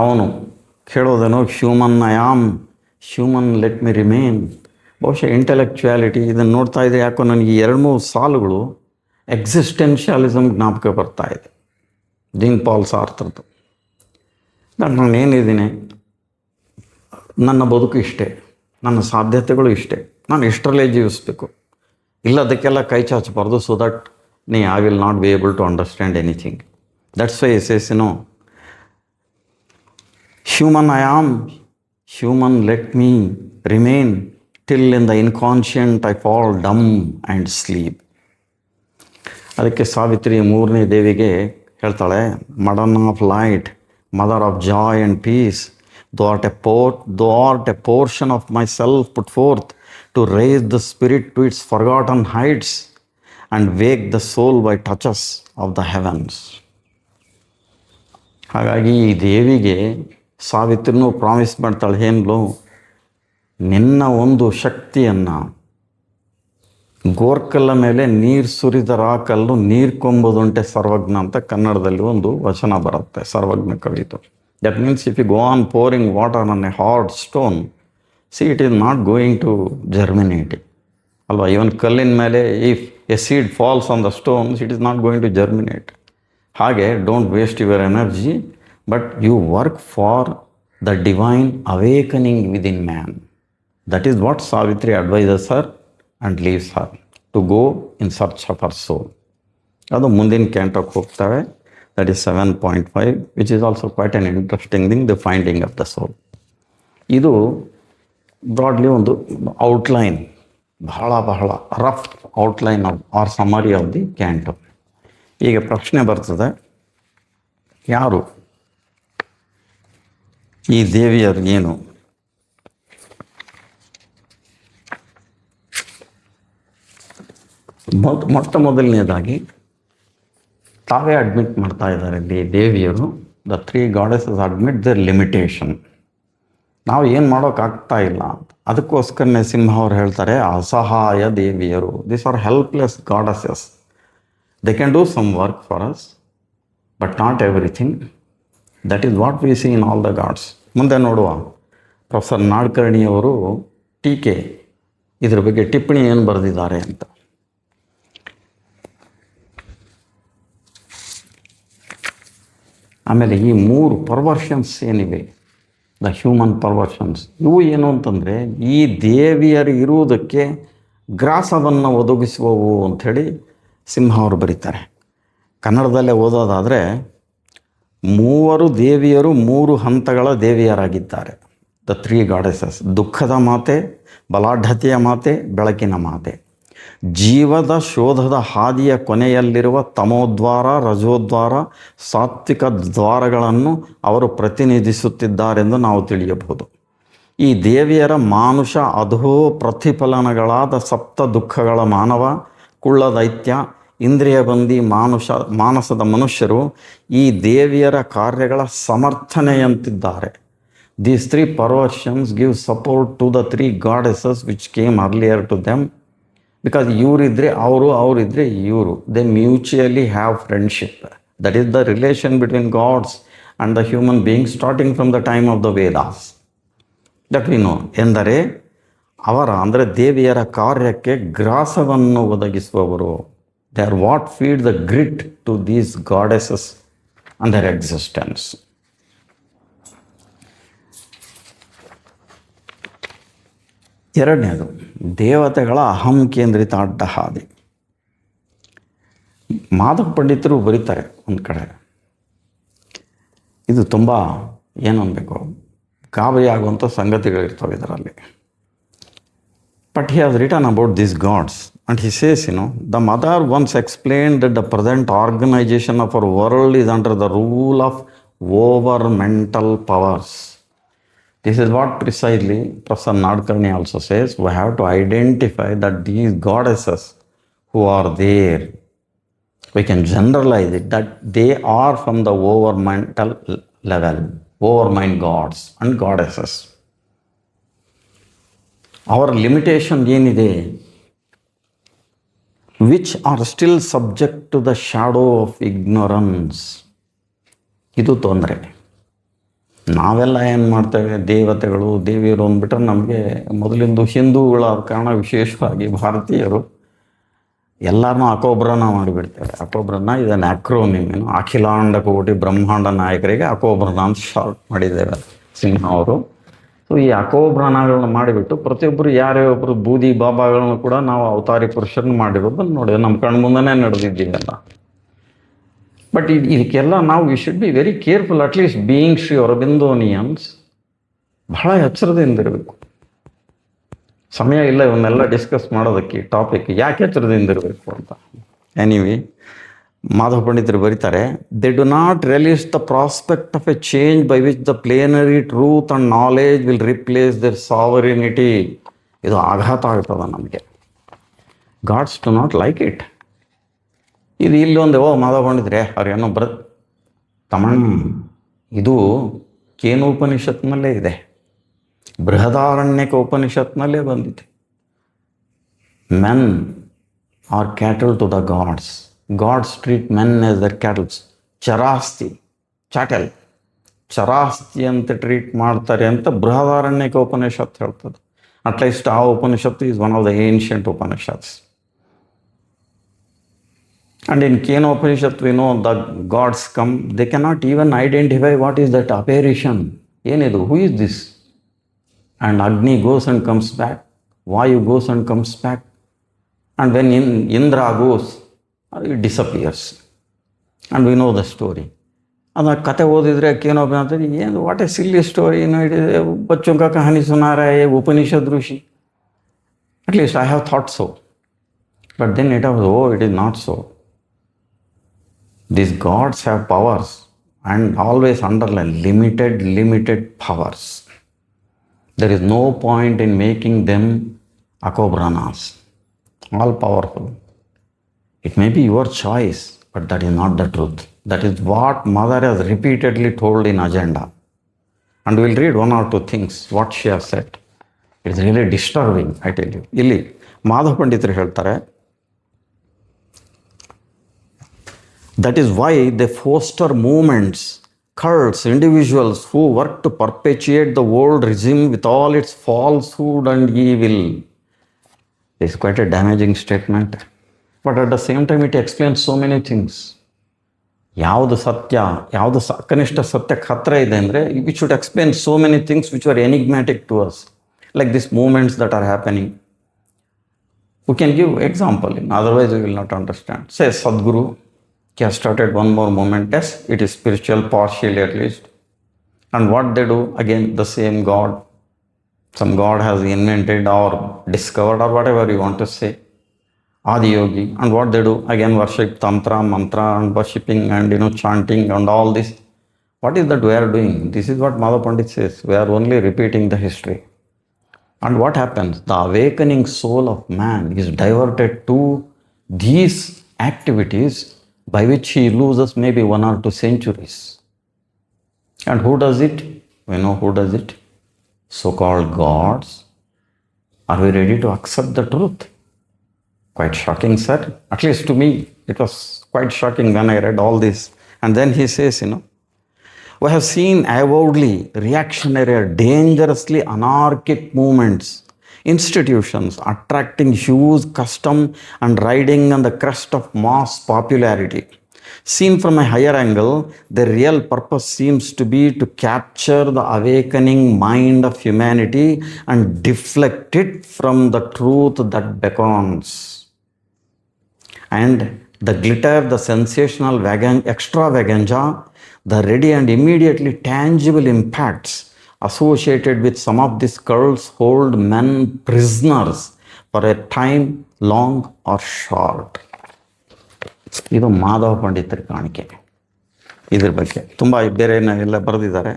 ಅವನು ಹೇಳೋದೇನೋ, human I am, human let me remain. ಬಹುಶಃ intellectuality ಇದನ್ನು ನೋಡ್ತಾ ಇದ್ದರೆ ಯಾಕೋ ನನಗೆ 2-3 ಸಾಲುಗಳು ಎಕ್ಸಿಸ್ಟೆನ್ಷಿಯಲಿಸಮ್ ಜ್ಞಾಪಕ ಬರ್ತಾ ಇದೆ, ಜೀನ್ ಪಾಲ್ ಸಾರ್ತ್ರದ್ದು. ನಾನು ಏನಿದ್ದೀನಿ, ನನ್ನ ಬದುಕು ಇಷ್ಟೇ, ನನ್ನ ಸಾಧ್ಯತೆಗಳು ಇಷ್ಟೇ, ನಾನು ಇಷ್ಟರಲ್ಲೇ ಜೀವಿಸಬೇಕು, ಇಲ್ಲದಕ್ಕೆಲ್ಲ ಕೈ ಚಾಚಬಾರ್ದು. So that I will not be able to understand anything. That's why as human I am, human let me remain, till in the inconscient I fall dumb and sleep. ಅದಕ್ಕೆ ಸಾವಿತ್ರಿ ಮೂರನೇ ದೇವಿಗೆ ಹೇಳ್ತಾಳೆ, Madonna of light, mother of joy and peace, thou art a portion of myself put forth to raise the spirit to its forgotten heights and wake the soul by touches of the heavens. ಹಾಗಾಗಿ ಈ ದೇವಿಗೆ ಸಾವಿತ್ರಿನೂ promise ಮಾಡ್ತಾಳೆ, ಏನ್ಲು ನಿನ್ನ ಒಂದು ಶಕ್ತಿಯನ್ನು, ಗೋರ್ಕಲ್ಲ ಮೇಲೆ ನೀರು ಸುರಿದರ ಕಲ್ಲು ನೀರು ಕೊಂಬೋದುಂಟೆ ಸರ್ವಜ್ಞ ಅಂತ ಕನ್ನಡದಲ್ಲಿ ಒಂದು ವಚನ ಬರುತ್ತೆ, ಸರ್ವಜ್ಞ ಕವಿತು. That means if you go on pouring water on a hard stone, see it is not going to germinate ಅಲ್ವಾ. ಇವನ್ ಕಲ್ಲಿನ ಮೇಲೆ if a seed falls on the stones, it is not going to germinate. ಹಾಗೆ don't waste your energy, but you work for the divine awakening within man. That is what Savitri advises her and leaves her to go in search of her soul. ಅದು ಮುಂದಿನ ಕ್ಯಾಂಟೋಕ್ಕೆ ಹೋಗ್ತವೆ. That is 7.5, which is also quite an interesting thing, the finding of the soul. ಇದು broadly ಒಂದು outline, ಬಹಳ rough outline or summary of the canto. ಈಗ ಪ್ರಶ್ನೆ ಬರ್ತದೆ, ಯಾರು ಈ ದೇವಿಯರು, ಏನು ಮೊಟ್ಟ ಮೊದಲನೇದಾಗಿ ತಾವೇ ಅಡ್ಮಿಟ್ ಮಾಡ್ತಾ ಇದ್ದಾರೆ ಈ ದೇವಿಯರು. The 3 goddesses admit their limitation. ನಾವು ಏನು ಮಾಡೋಕ್ಕಾಗ್ತಾ ಇಲ್ಲ ಅಂತ. ಅದಕ್ಕೋಸ್ಕರನೇ ಸಿಂಹ ಅವ್ರು ಹೇಳ್ತಾರೆ, ಅಸಹಾಯ ದೇವಿಯರು. These are helpless goddesses. They can do some work for us, but not everything. That is what we see in all the gods. ಮುಂದೆ ನೋಡುವ, ಪ್ರೊಫೆಸರ್ ನಾಡ್ಕರ್ಣಿಯವರು ಟೀಕೆ ಇದ್ರ ಬಗ್ಗೆ ಟಿಪ್ಪಣಿ ಏನು ಬರೆದಿದ್ದಾರೆ ಅಂತ. ಆಮೇಲೆ ಈ 3 ಪರ್ವರ್ಷನ್ಸ್ ಏನಿವೆ, ದ ಹ್ಯೂಮನ್ ಪರ್ವರ್ಷನ್ಸ್, ಇವು ಏನು ಅಂತಂದರೆ ಈ ದೇವಿಯರು ಇರುವುದಕ್ಕೆ ಗ್ರಾಸವನ್ನು ಒದಗಿಸುವವು ಅಂಥೇಳಿ ಸಿಂಹ ಅವರು ಬರೀತಾರೆ. ಕನ್ನಡದಲ್ಲೇ ಓದೋದಾದರೆ 3 ದೇವಿಯರು 3 ಹಂತಗಳ ದೇವಿಯರಾಗಿದ್ದಾರೆ. ದ 3 ಗಾಡೆಸಸ್: ದುಃಖದ ಮಾತೆ, ಬಲಾಢ್ಯತೆಯ ಮಾತೆ, ಬೆಳಕಿನ ಮಾತೆ. ಜೀವದ ಶೋಧದ ಹಾದಿಯ ಕೊನೆಯಲ್ಲಿರುವ ತಮೋದ್ವಾರ, ರಜೋದ್ವಾರ, ಸಾತ್ವಿಕ ದ್ವಾರಗಳನ್ನು ಅವರು ಪ್ರತಿನಿಧಿಸುತ್ತಿದ್ದಾರೆಂದು ನಾವು ತಿಳಿಯಬಹುದು. ಈ ದೇವಿಯರ ಮಾನುಷ ಅಧೋ ಪ್ರತಿಫಲನಗಳಾದ ಸಪ್ತ ದುಃಖಗಳ ಮಾನವ, ಕುಳ್ಳ ದೈತ್ಯ, ಇಂದ್ರಿಯ ಬಂದಿ ಮಾನಸದ ಮನುಷ್ಯರು ಈ ದೇವಿಯರ ಕಾರ್ಯಗಳ ಸಮರ್ಥನೆಯಂತಿದ್ದಾರೆ. These 3 perversions give support to the 3 goddesses which came earlier to them, because ಇವರಿದ್ದರೆ ಅವರು, ಅವರಿದ್ದರೆ ಇವರು. They mutually have friendship. That is the relation between gods and the human beings starting from the time of the Vedas. That we know. ಎಂದರೆ ಅಂದರೆ ದೇವಿಯರ ಕಾರ್ಯಕ್ಕೆ ಗ್ರಾಸವನ್ನು ಒದಗಿಸುವವರು. They are what feed the grit to these goddesses and their existence. ಎರಡನೇದು, ದೇವತೆಗಳ ಅಹಂ ಕೇಂದ್ರಿತ ಅಡ್ಡಹಾದಿ. ಮಾಧವ ಪಂಡಿತರು ಬರೀತಾರೆ ಒಂದು ಕಡೆ, ಇದು ತುಂಬ ಏನು ಅನ್ಬೇಕು, ಗಾಬರಿ ಆಗುವಂಥ ಸಂಗತಿಗಳಿರ್ತವೆ ಇದರಲ್ಲಿ. But he has written about these gods and he says, the mother once explained that the present organization of our world is under the rule of over mental powers. This is what precisely Professor Nadkarni also says. We have to identify that these goddesses who are there, we can generalize it, that they are from the over mental level, over mind gods and goddesses. Our limitation ಏನಿದೆ, which are still subject to the shadow of ignorance. ಇದು ತೊಂದರೆ. ನಾವೆಲ್ಲ ಏನು ಮಾಡ್ತೇವೆ, ದೇವತೆಗಳು ದೇವಿಯರು ಅಂದ್ಬಿಟ್ರೆ ನಮಗೆ ಮೊದಲಿಂದು ಹಿಂದೂಗಳ ಕಾರಣ ವಿಶೇಷವಾಗಿ ಭಾರತೀಯರು ಎಲ್ಲರನ್ನೂ ಅಕೋಬ್ರನ ಮಾಡಿಬಿಡ್ತೇವೆ. ಅಕೋಬ್ರನ ಇದನ್ನು ಆಕ್ರೋನಿಮ್, ಅಖಿಲಾಂಡ ಕೋಟಿ ಬ್ರಹ್ಮಾಂಡ ನಾಯಕರಿಗೆ ಅಕೋಬ್ರನ ಅಂತ ಶಾರ್ಟ್ ಮಾಡಿದ್ದೇವೆ ಸಿಂಹ ಅವರು. ಸೊ ಈ ಅಕೋಬ್ರನಗಳನ್ನ ಮಾಡಿಬಿಟ್ಟು ಪ್ರತಿಯೊಬ್ಬರು ಯಾರೇ ಒಬ್ಬರು ಬೂದಿ ಬಾಬಾಗಳನ್ನು ಕೂಡ ನಾವು ಅವತಾರಿ ಪುರುಷರನ್ನು ಮಾಡಿರೋದನ್ನು ನೋಡಿ ನಮ್ಮ ಕಣ್ಮುಂದನೇ ನಡೆದಿದ್ದೀವಲ್ಲ. ಬಟ್ ಇದಕ್ಕೆಲ್ಲ ನಾವು we should be very careful. At least being Sri Aurobindonians ಬಹಳ ಎಚ್ಚರದಿಂದಿರಬೇಕು. ಸಮಯ ಇಲ್ಲ ಇವನ್ನೆಲ್ಲ ಡಿಸ್ಕಸ್ ಮಾಡೋದಕ್ಕೆ, ಟಾಪಿಕ್ ಯಾಕೆ ಎಚ್ಚರದಿಂದಿರಬೇಕು ಅಂತ. ಎನಿವೆ, ಮಾಧವ ಪಂಡಿತರು ಬರೀತಾರೆ, they do not realise the prospect of a change by which the plenary truth and knowledge will replace their sovereignty. ಇದು ಆಘಾತ ಆಗ್ತದೆ ನಮಗೆ. Gods do not like it. ಇದು ಇಲ್ಲೊಂದು ಮಾಧವ ಪಂಡಿತರೆ ಅವ್ರೇನೋ ತಮಣ್ಣ, ಇದು ಕೇನೋಪನಿಷತ್ನಲ್ಲೇ ಇದೆ, ಬೃಹದಾರಣ್ಯಕ ಉಪನಿಷತ್ನಲ್ಲೇ ಬಂದಿದೆ. Men are cattle to the gods. Gods treat men as their cattles. ಚರಾಸ್ತಿ, ಚಾಟಲ್, ಚರಾಸ್ತಿ ಅಂತ ಟ್ರೀಟ್ ಮಾಡ್ತಾರೆ ಅಂತ ಬೃಹದಾರಣ್ಯಕ ಉಪನಿಷತ್ ಹೇಳ್ತದೆ. ಅಟ್ಲೀಸ್ಟ್ ಆ ಉಪನಿಷತ್ತು is one of the ancient Upanishads. And in Kenopanishad we know the gods come, they cannot even identify what is that apparition. Enidu, who is this? And Agni goes and comes back, Vayu goes and comes back, and when Indra goes, it disappears. And we know the story. ಅದನ್ನ ಕತೆ ಓದಿದರೆ ಕೇನೋಪ ಅಂತಾರೆ, ಏನು what a silly story, it is ಬಚ್ಚೋं का कहानी सुना रहा है उपनिषद ऋषि. At least I have thought so. But then it is not so. These gods have powers, and always underline limited powers. There is no point in making them akobranas, all powerful. It may be your choice, but that is not the truth. That is what Mother has repeatedly told in Agenda. And we will read one or two things, what she has said. It is really disturbing, I tell you. ಇಲ್ಲಿ ಮಾಧವ ಪಂಡಿತರು ಹೇಳ್ತಾರೆ, that is why they foster movements, cults, individuals who work to perpetuate the old regime with all its falsehood and evil. This is quite a damaging statement, but at the same time it explains so many things. ಯಾವುದು ಸತ್ಯ, ಯಾವುದು ಕನಿಷ್ಠ ಸತ್ಯಕ್ಕೆ ಹತ್ತಿರ ಇದೆ ಅಂದರೆ we should explain so many things which are enigmatic to us, like this moments that are happening. We can give example, otherwise we will not understand. Say Sadguru has started one more moment. Yes, it is spiritual, partially at least. And what they do, again, the same God. Some God has invented or discovered or whatever you want to say. Adi Yogi. And what they do, again, worship Tantra, Mantra and worshipping and chanting and all this. What is that we are doing? This is what Madhav Pandit says. We are only repeating the history. And what happens? The awakening soul of man is diverted to these activities by which he loses maybe 1 or 2 centuries. And who does it? We know who does it. So-called gods. Are we ready to accept the truth? Quite shocking, sir. At least to me, it was quite shocking when I read all this. And then he says, we have seen avowedly reactionary, dangerously anarchic movements, institutions attracting huge custom and riding on the crest of mass popularity. Seen from a higher angle, the real purpose seems to be to capture the awakening mind of humanity and deflect it from the truth that beckons. And the glitter, the sensational extravaganza, the ready and immediately tangible impacts associated with some of these cults hold men prisoners for a time long or short. ಇದು ಮಾಧವ ಪಂಡಿತರ ಕಾಣಿಕೆ. ಇದ್ರ ಬಗ್ಗೆ ತುಂಬ ಬೇರೆ ಎಲ್ಲ ಬರೆದಿದ್ದಾರೆ.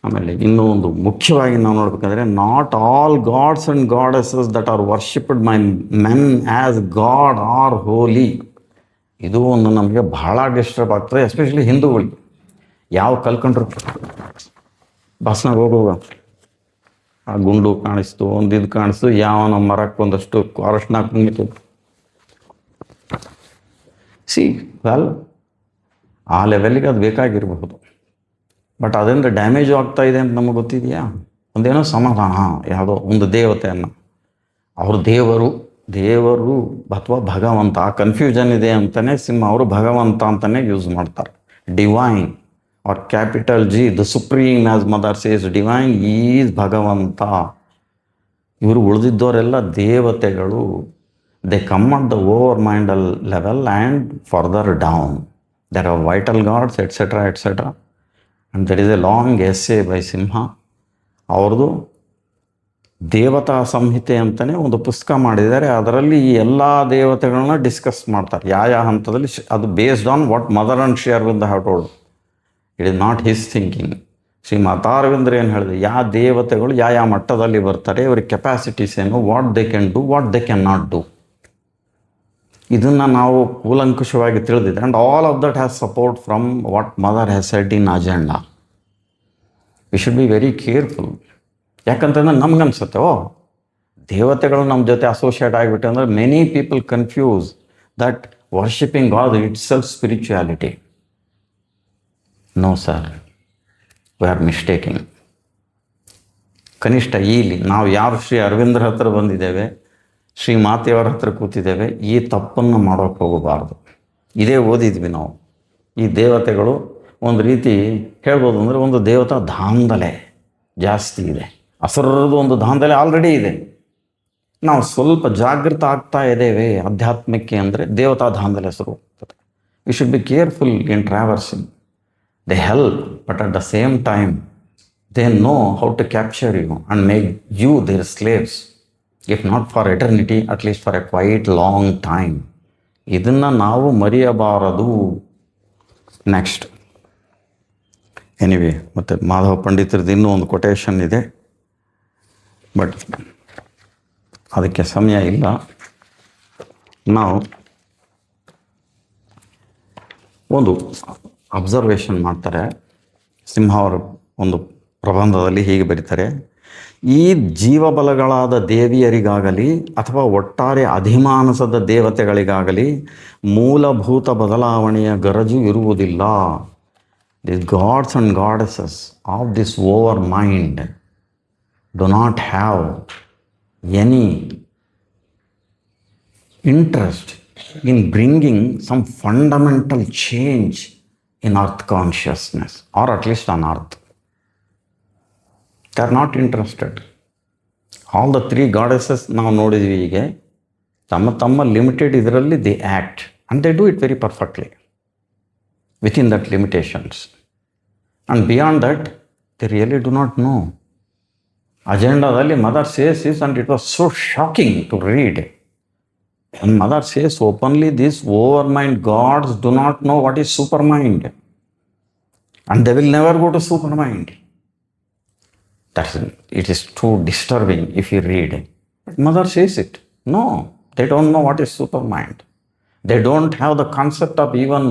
ಆಮೇಲೆ ಇನ್ನೂ ಒಂದು ಮುಖ್ಯವಾಗಿ ನಾವು ನೋಡ್ಬೇಕಂದ್ರೆ, not all gods and goddesses that are worshipped by men as God or holy. ಇದು ಒಂದು ನಮಗೆ ಬಹಳ ಡಿಸ್ಟರ್ಬ್ ಆಗ್ತದೆ, ಎಸ್ಪೆಷಲಿ ಹಿಂದೂಗಳಿಗೆ. ಯಾವ ಕಲ್ಕೊಂಡ್ರು ಬಸ್ನಾಗ ಹೋಗುವ ಆ ಗುಂಡು ಕಾಣಿಸ್ತು, ಒಂದು ಇದು ಕಾಣಿಸ್ತು, ಯಾವನ ಮರಕ್ಕೆ ಒಂದಷ್ಟು ಅರಶಿನ ಕುಂಗಿತು. ವೆಲ್, ಆ ಲೆವೆಲ್ಗೆ ಅದು ಬೇಕಾಗಿರಬಹುದು. ಬಟ್ ಅದರಿಂದ ಡ್ಯಾಮೇಜ್ ಆಗ್ತಾ ಇದೆ ಅಂತ ನಮಗೆ ಗೊತ್ತಿದೆಯಾ? ಒಂದೇನೋ ಸಮಾಧಾನ, ಯಾವುದೋ ಒಂದು ದೇವತೆಯನ್ನು ಅವರು ದೇವರು ಅಥವಾ ಭಗವಂತ, ಕನ್ಫ್ಯೂಷನ್ ಇದೆ ಅಂತಲೇ ಸಿಂಹ ಅವರು ಭಗವಂತ ಅಂತಲೇ ಯೂಸ್ ಮಾಡ್ತಾರೆ. Divine or capital G, the supreme, as mother says, divine is ಭಗವಂತ. ಇವರು ಉಳಿದಿದ್ದವರೆಲ್ಲ ದೇವತೆಗಳು. They come at the overmindal level and further down. There are vital gods etcetera etcetera. And there is a long essay by Simha. ಅವ್ರದ್ದು ದೇವತಾ ಸಂಹಿತೆ ಅಂತಲೇ ಒಂದು ಪುಸ್ತಕ ಮಾಡಿದ್ದಾರೆ. ಅದರಲ್ಲಿ ಈ ಎಲ್ಲ ದೇವತೆಗಳನ್ನ ಡಿಸ್ಕಸ್ ಮಾಡ್ತಾರೆ, ಯಾವ ಹಂತದಲ್ಲಿ. ಅದು based on what Mother and Sri Aravinda have told. It is not his thinking. Sri ಮಾತಾರವಿಂದ್ರ ಏನು ಹೇಳಿದೆ, ಯಾವ ದೇವತೆಗಳು ಯಾವ ಮಟ್ಟದಲ್ಲಿ ಬರ್ತಾರೆ, ಇವ್ರಿಗೆ ಕೆಪಾಸಿಟೀಸ್ ಏನು, what they can do, what they can not do, ಇದನ್ನು ನಾವು ಕೂಲಂಕುಷವಾಗಿ ತಿಳಿದಿದೆ. And all of that has support from what mother has said in agenda. We should be very careful. ಯಾಕಂತಂದ್ರೆ ನಮ್ಗನ್ಸುತ್ತೆ, ದೇವತೆಗಳು ನಮ್ಮ ಜೊತೆ ಅಸೋಸಿಯೇಟ್ ಆಗಿಬಿಟ್ಟು ಅಂದರೆ many people confuse that worshipping god itself spirituality. No sir, we are mistaking. ಕನಿಷ್ಠ ಇಲ್ಲಿ ನಾವು ಯಾರು ಶ್ರೀ ಅರವಿಂದ್ರ ಹತ್ರ ಬಂದಿದ್ದೇವೆ, ಶ್ರೀ ಮಾತೆಯವರ ಹತ್ರ ಕೂತಿದ್ದೇವೆ, ಈ ತಪ್ಪನ್ನು ಮಾಡೋಕ್ಕೆ ಹೋಗಬಾರ್ದು. ಇದೇ ಓದಿದ್ವಿ ನಾವು. ಈ ದೇವತೆಗಳು ಒಂದು ರೀತಿ ಹೇಳ್ಬೋದು ಅಂದರೆ ಒಂದು ದೇವತಾ ದಾಂಧಲೆ ಜಾಸ್ತಿ ಇದೆ. ಅಸುರರದು ಒಂದು ದಾಂಧಲೆ ಆಲ್ರೆಡಿ ಇದೆ. ನಾವು ಸ್ವಲ್ಪ ಜಾಗೃತ ಆಗ್ತಾ ಇದ್ದೇವೆ ಅಧ್ಯಾತ್ಮಕ್ಕೆ ಅಂದರೆ ದೇವತಾ ದಾಂಧಲೆ ಶುರು ಆಗ್ತದೆ. V should be careful in traversing. They help, but at the same time, they know how to capture you and make you their slaves. If not for eternity, at least for a quite long time. ಇದನ್ನು ನಾವು ಮರೆಯಬಾರದು. Next anyway, ಮತ್ತು ಮಾಧವ ಪಂಡಿತರದ್ದು ಇನ್ನೂ ಒಂದು quotation ಇದೆ, but ಅದಕ್ಕೆ ಸಮಯ ಇಲ್ಲ. ನಾವು ಒಂದು ಅಬ್ಸರ್ವೇಷನ್ ಮಾಡ್ತಾರೆ. ಸಿಂಹ ಅವರು ಒಂದು ಪ್ರಬಂಧದಲ್ಲಿ ಹೀಗೆ ಬರೀತಾರೆ, ಈ ಜೀವಬಲಗಳಾದ ದೇವಿಯರಿಗಾಗಲಿ ಅಥವಾ ಒಟ್ಟಾರೆ ಅಧಿಮಾನಸದ ದೇವತೆಗಳಿಗಾಗಲಿ ಮೂಲಭೂತ ಬದಲಾವಣೆಯ ಗರಜು ಇರುವುದಿಲ್ಲ. These gods and goddesses of this over mind do not have any interest in bringing some fundamental change in earth consciousness, or at least on earth. They are not interested. All the three goddesses ನಾವು ನೋಡಿದ್ವಿ ಹೀಗೆ ತಮ್ಮ ತಮ್ಮ limited ಇದರಲ್ಲಿ they act and they do it very perfectly within that limitations. And beyond that they really do not know. ಅಜೆಂಡಾದಲ್ಲಿ Mother says is, and it was so shocking to read. And mother says openly, these overmind gods do not know what is supermind. And they will never go to supermind. It is too disturbing if you read. But mother says it. No, they don't know what is supermind. They don't have the concept of even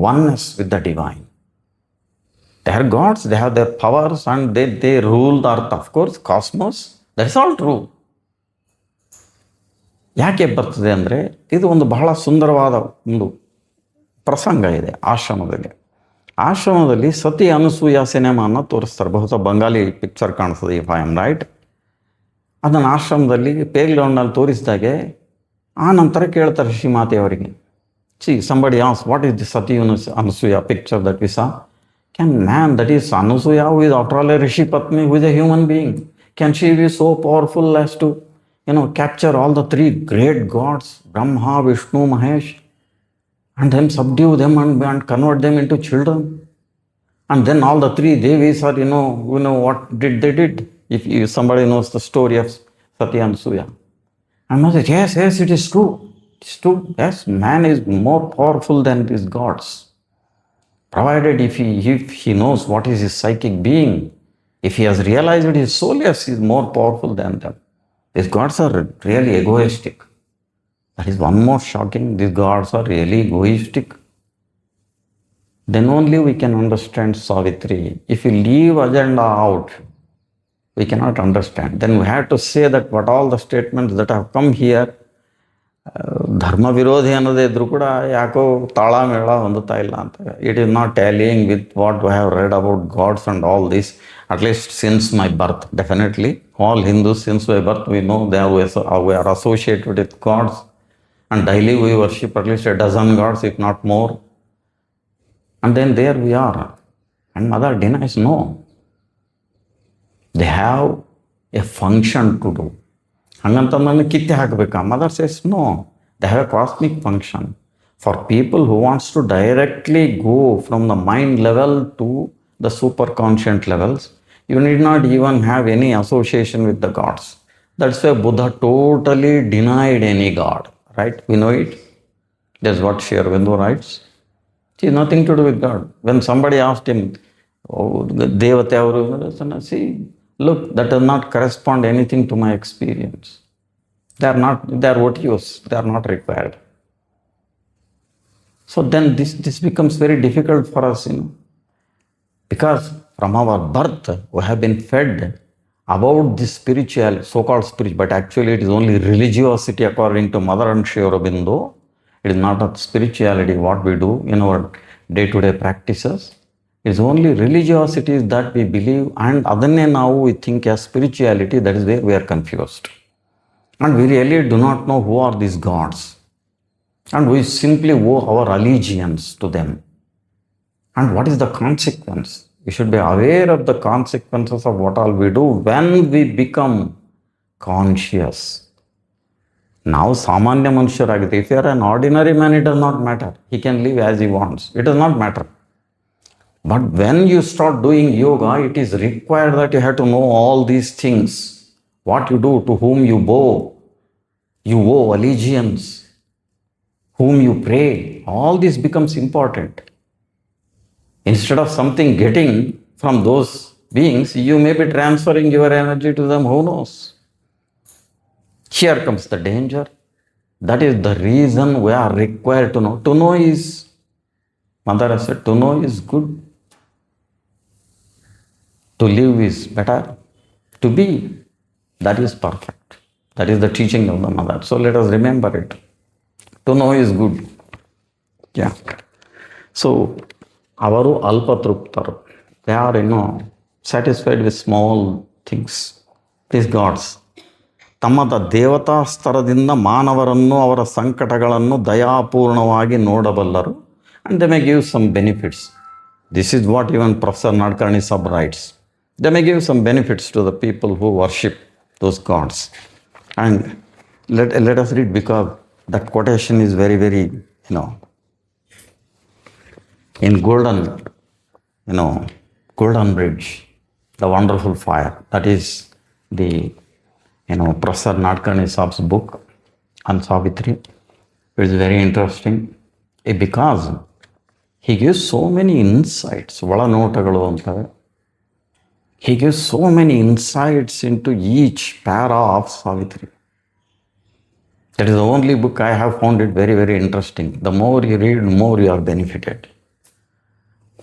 oneness with the divine. They are gods, they have their powers, and they rule the earth, of course, cosmos. That is all true. ಯಾಕೆ ಬರ್ತದೆ ಅಂದರೆ ಇದು ಒಂದು ಬಹಳ ಸುಂದರವಾದ ಒಂದು ಪ್ರಸಂಗ ಇದೆ ಆಶ್ರಮದಲ್ಲಿ ಸತಿ ಅನಸೂಯ ಸಿನಿಮಾನ ತೋರಿಸ್ತಾರೆ. ಬಹುಶಃ ಬಂಗಾಲಿ ಪಿಕ್ಚರ್ ಕಾಣಿಸ್ತದೆ, ಇಫ್ ಐ ಆಮ್ ರೈಟ್. ಅದನ್ನು ಆಶ್ರಮದಲ್ಲಿ ಪ್ಲೇಗ್ರೌಂಡ್ನಲ್ಲಿ ತೋರಿಸಿದಾಗೆ ಆ ನಂತರ ಕೇಳ್ತಾರೆ ಶ್ರೀಮಾತೆಯವರಿಗೆ, somebody asks, what is the Sati Anasuya picture that we saw? That is Anasuya, who is after all a Rishi Patni, who is a human being. Can she be so powerful as to capture all the three great gods, Brahma, Vishnu, Mahesh, and then subdue them and convert them into children? And then all the three Devis are, what they did. If somebody knows the story of Sati and Suya. And I said, yes, it is true. It's true. Yes, man is more powerful than these gods. Provided if he knows what is his psychic being, if he has realized his soul, yes, he is more powerful than them. These gods are really egoistic. That is one more shocking. These gods are really egoistic. Then only we can understand Savitri. If you leave agenda out, we cannot understand. Then we have to say that what all the statements that have come here, ಧರ್ಮ ವಿರೋಧಿ ಅನ್ನೋದೇ ಇದ್ರೂ ಕೂಡ ಯಾಕೋ ತಾಳಮೇಳ ಹೊಂದುತ್ತಾ ಇಲ್ಲ ಅಂತ. It is not tallying with what we have read about gods and all this, at least since my birth. Definitely all Hindus since my birth we know they we are associated with gods, and daily we worship at least a dozen gods, if not more. And then there we are. And mother denies no. They have a function to do. ಹಂಗಂತ ನನ್ನ ಕಿತ್ತೆ ಹಾಕಬೇಕಾ? Mother says no, they have a cosmic function. For people who wants to directly go from the mind level to the superconscient levels, you need not even have any association with the gods. That's why Buddha totally denied any god, right? We know it. That's what Sri Aurobindo writes. It is nothing to do with God. When somebody asked him, ದೇವತೆ ಅವರು, look, that does not correspond anything to my experience. They are what use, they are not required. So then this becomes very difficult for us, because from our birth we have been fed about this spiritual, so-called spirit, but actually it is only religiosity according to Mother and Sri Aurobindo. It is not a spirituality what we do in our day-to-day practices. It's only religiosity that we believe, and adanne now we think as spirituality. That is where we are confused, and we really do not know who are these gods, and we simply owe our allegiance to them. And what is the consequence? We should be aware of the consequences of what all we do when we become conscious. Now samanya manushyaragide, if you are an ordinary man, it does not matter. He can live as he wants. It does not matter. But when you start doing yoga, it is required that you have to know all these things. What you do, to whom you bow, you owe allegiance, whom you pray. All this becomes important. Instead of something getting from those beings, you may be transferring your energy to them. Who knows? Here comes the danger. That is the reason we are required to know. To know is, Mother has said, to know is good. To live is better. To be, that is perfect. That is the teaching of the Mother. So let us remember it. To know is good. Yeah. So, avaru alpatruptaru. They are, satisfied with small things. These gods. ತಮ್ಮದ ದೇವತಾ ಸ್ತರದಿಂದ ಮಾನವರನ್ನು ಅವರ ಸಂಕಟಗಳನ್ನು ದಯಾಪೂರ್ಣವಾಗಿ ನೋಡಬಲ್ಲರು. And they may give some benefits. This is what even Professor Nadkarni Sab writes. They may give some benefits to the people who worship those gods. And let us read, because that quotation is very, very, in golden bridge, the wonderful fire. That is the, Professor Nadkarni Sab's book on Savitri. It is very interesting because he gives so many insights. ಒಳನೋಟಗಳು ಅಂತವೆ. He gives so many insights into each para of Savitri. That is the only book I have found it very, very interesting. The more you read, the more you are benefited.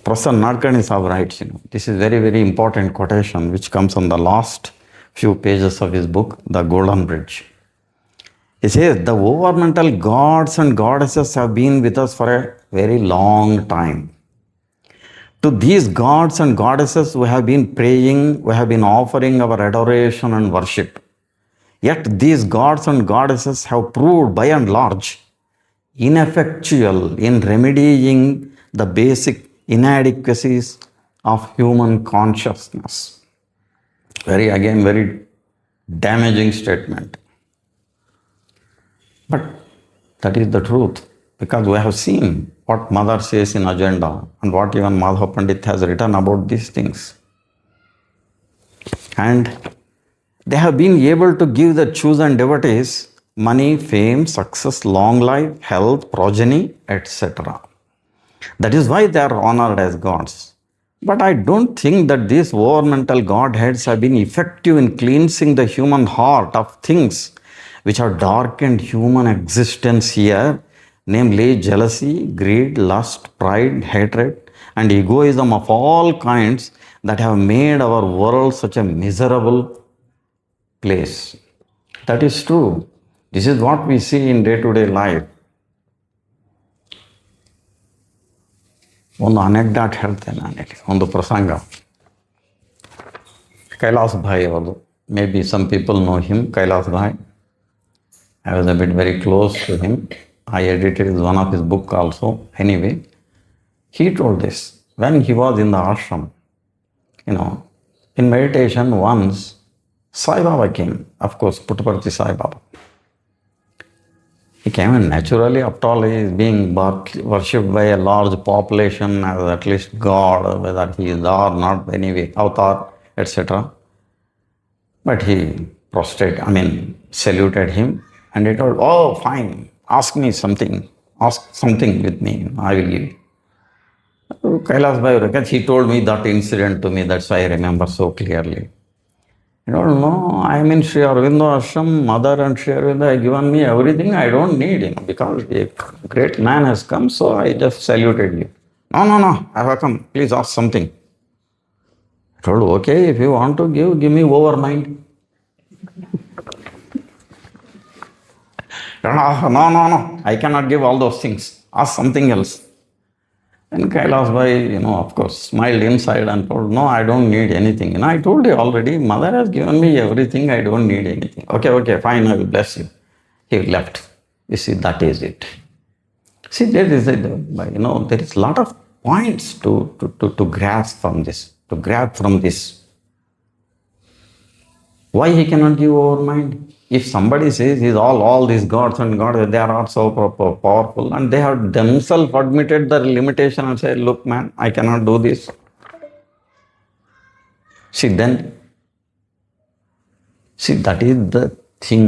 Professor Nadkarni Sahab writes, this is very, very important quotation which comes on the last few pages of his book, The Golden Bridge. He says, the overmental gods and goddesses have been with us for a very long time. To these gods and goddesses we have been praying, we have been offering our adoration and worship. Yet these gods and goddesses have proved by and large ineffectual in remedying the basic inadequacies of human consciousness. Very damaging statement. But that is the truth, because we have seen what Mother says in Agenda and what even Madhav Pandit has written about these things. And they have been able to give the chosen devotees money, fame, success, long life, health, progeny, etc. That is why they are honored as gods. But I don't think that these overmental godheads have been effective in cleansing the human heart of things which have darkened human existence here, namely jealousy, greed, lust, pride, hatred, and egoism of all kinds that have made our world such a miserable place. That is true. This is what we see in day-to-day life. ಒಂದು ಅನೆಕ್ಡಾಟ್ ಹೇಳ್ತೇನೆ ನಾನಿಲ್ಲಿ, ಒಂದು ಪ್ರಸಂಗ. ಕೈಲಾಸ್ ಭಾಯ್ ಅವರು, may be some people know him. Kailash bhai, I was a bit very close to him. I edited one of his book also. Anyway, he told this. When he was in the ashram, in meditation once, Sai Baba came. Of course, Puttaparthi Sai Baba. He came, and naturally, after all, he is being worshipped by a large population as at least God, whether he is or not, anyway, avatar, etc. But he saluted him. And he told, oh, fine, ask something with me, I will give you. Kailas Bhai, he told me that incident to me, that's why I remember so clearly. I don't know, I am in Sri Aurobindo Ashram, Mother and Sri Aurobindo have given me everything I don't need, because a great man has come, so I just saluted you. No, I have come, please ask something. I told, okay, if you want to give me over mind. No, I cannot give all those things. Ask something else. And Kailas Bhai, of course, smiled inside and told, no, I don't need anything. I told you already, Mother has given me everything, I don't need anything. Okay, fine, I will bless you. He left. You see, that is it. See, there is a lot of points to grasp from this. Why he cannot give over mind? If somebody says he's all these gods and gods, they are not so powerful, and they have themselves admitted their limitation and say, look man, I cannot do this. See, that is the thing,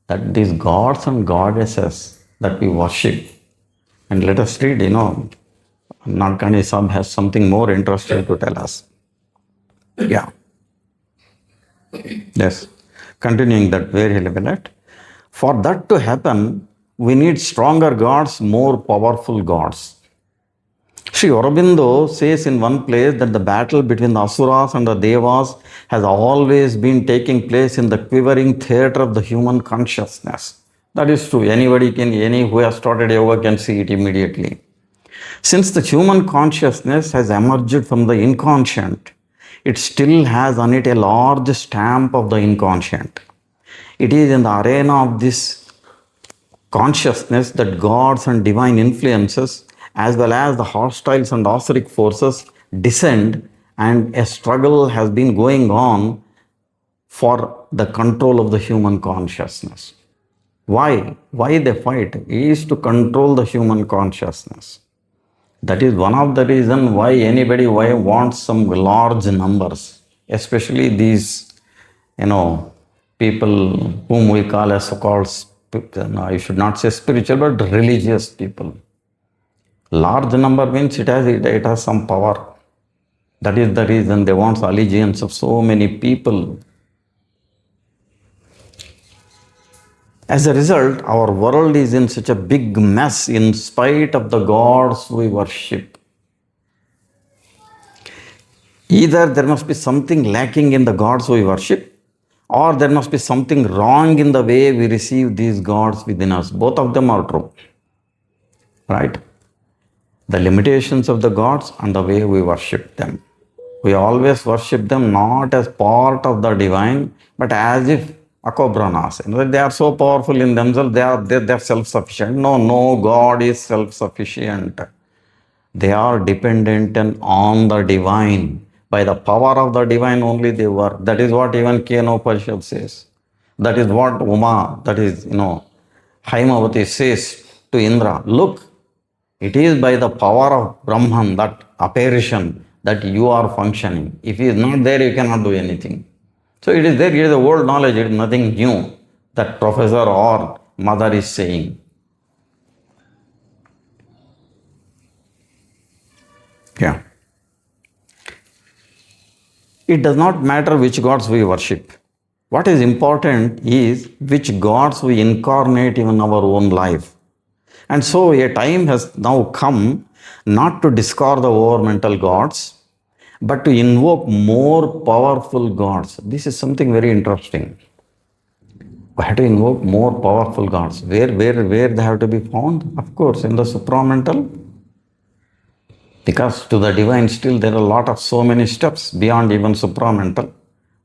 that these gods and goddesses that we worship. And let us read, Nadkarni Sahib has something more interesting to tell us. Yeah. Yes. Continuing that very element. For that to happen, we need stronger gods, more powerful gods. Sri Aurobindo says in one place that the battle between the Asuras and the Devas has always been taking place in the quivering theatre of the human consciousness. That is true. Any who has started yoga can see it immediately. Since the human consciousness has emerged from the inconscient, it still has on it a large stamp of the inconscient. It is in the arena of this consciousness that gods and divine influences as well as the hostiles and osieric forces descend, and a struggle has been going on for the control of the human consciousness. Why? Why they fight is to control the human consciousness. That is one of the reasons why anybody wants some large numbers, especially these, people whom we call as so-called, I should not say spiritual, but religious people. Large number means it has some power. That is the reason they want allegiance of so many people. As a result, our world is in such a big mess in spite of the gods we worship. Either there must be something lacking in the gods we worship, or there must be something wrong in the way we receive these gods within us. Both of them are true. Right? The limitations of the gods and the way we worship them. We always worship them not as part of the divine, but as if akobranas. They are so powerful in themselves, they are self-sufficient. No God is self-sufficient. They are dependent on the divine. By the power of the divine only they work. That is what even Kenopanishad says. That is what Uma, that is, Haimavati says to Indra. Look, it is by the power of Brahman, that apparition, that you are functioning. If he is not there, you cannot do anything. So it is there, it is the old knowledge, it is nothing new that professor or mother is saying. Yeah. It does not matter which gods we worship. What is important is which gods we incarnate in our own life. And so a time has now come not to discard the over-mental gods, but to invoke more powerful gods. This is something very interesting. We have to invoke more powerful gods. Where they have to be found? Of course, in the supramental. Because to the divine still there are a lot of so many steps beyond even supramental.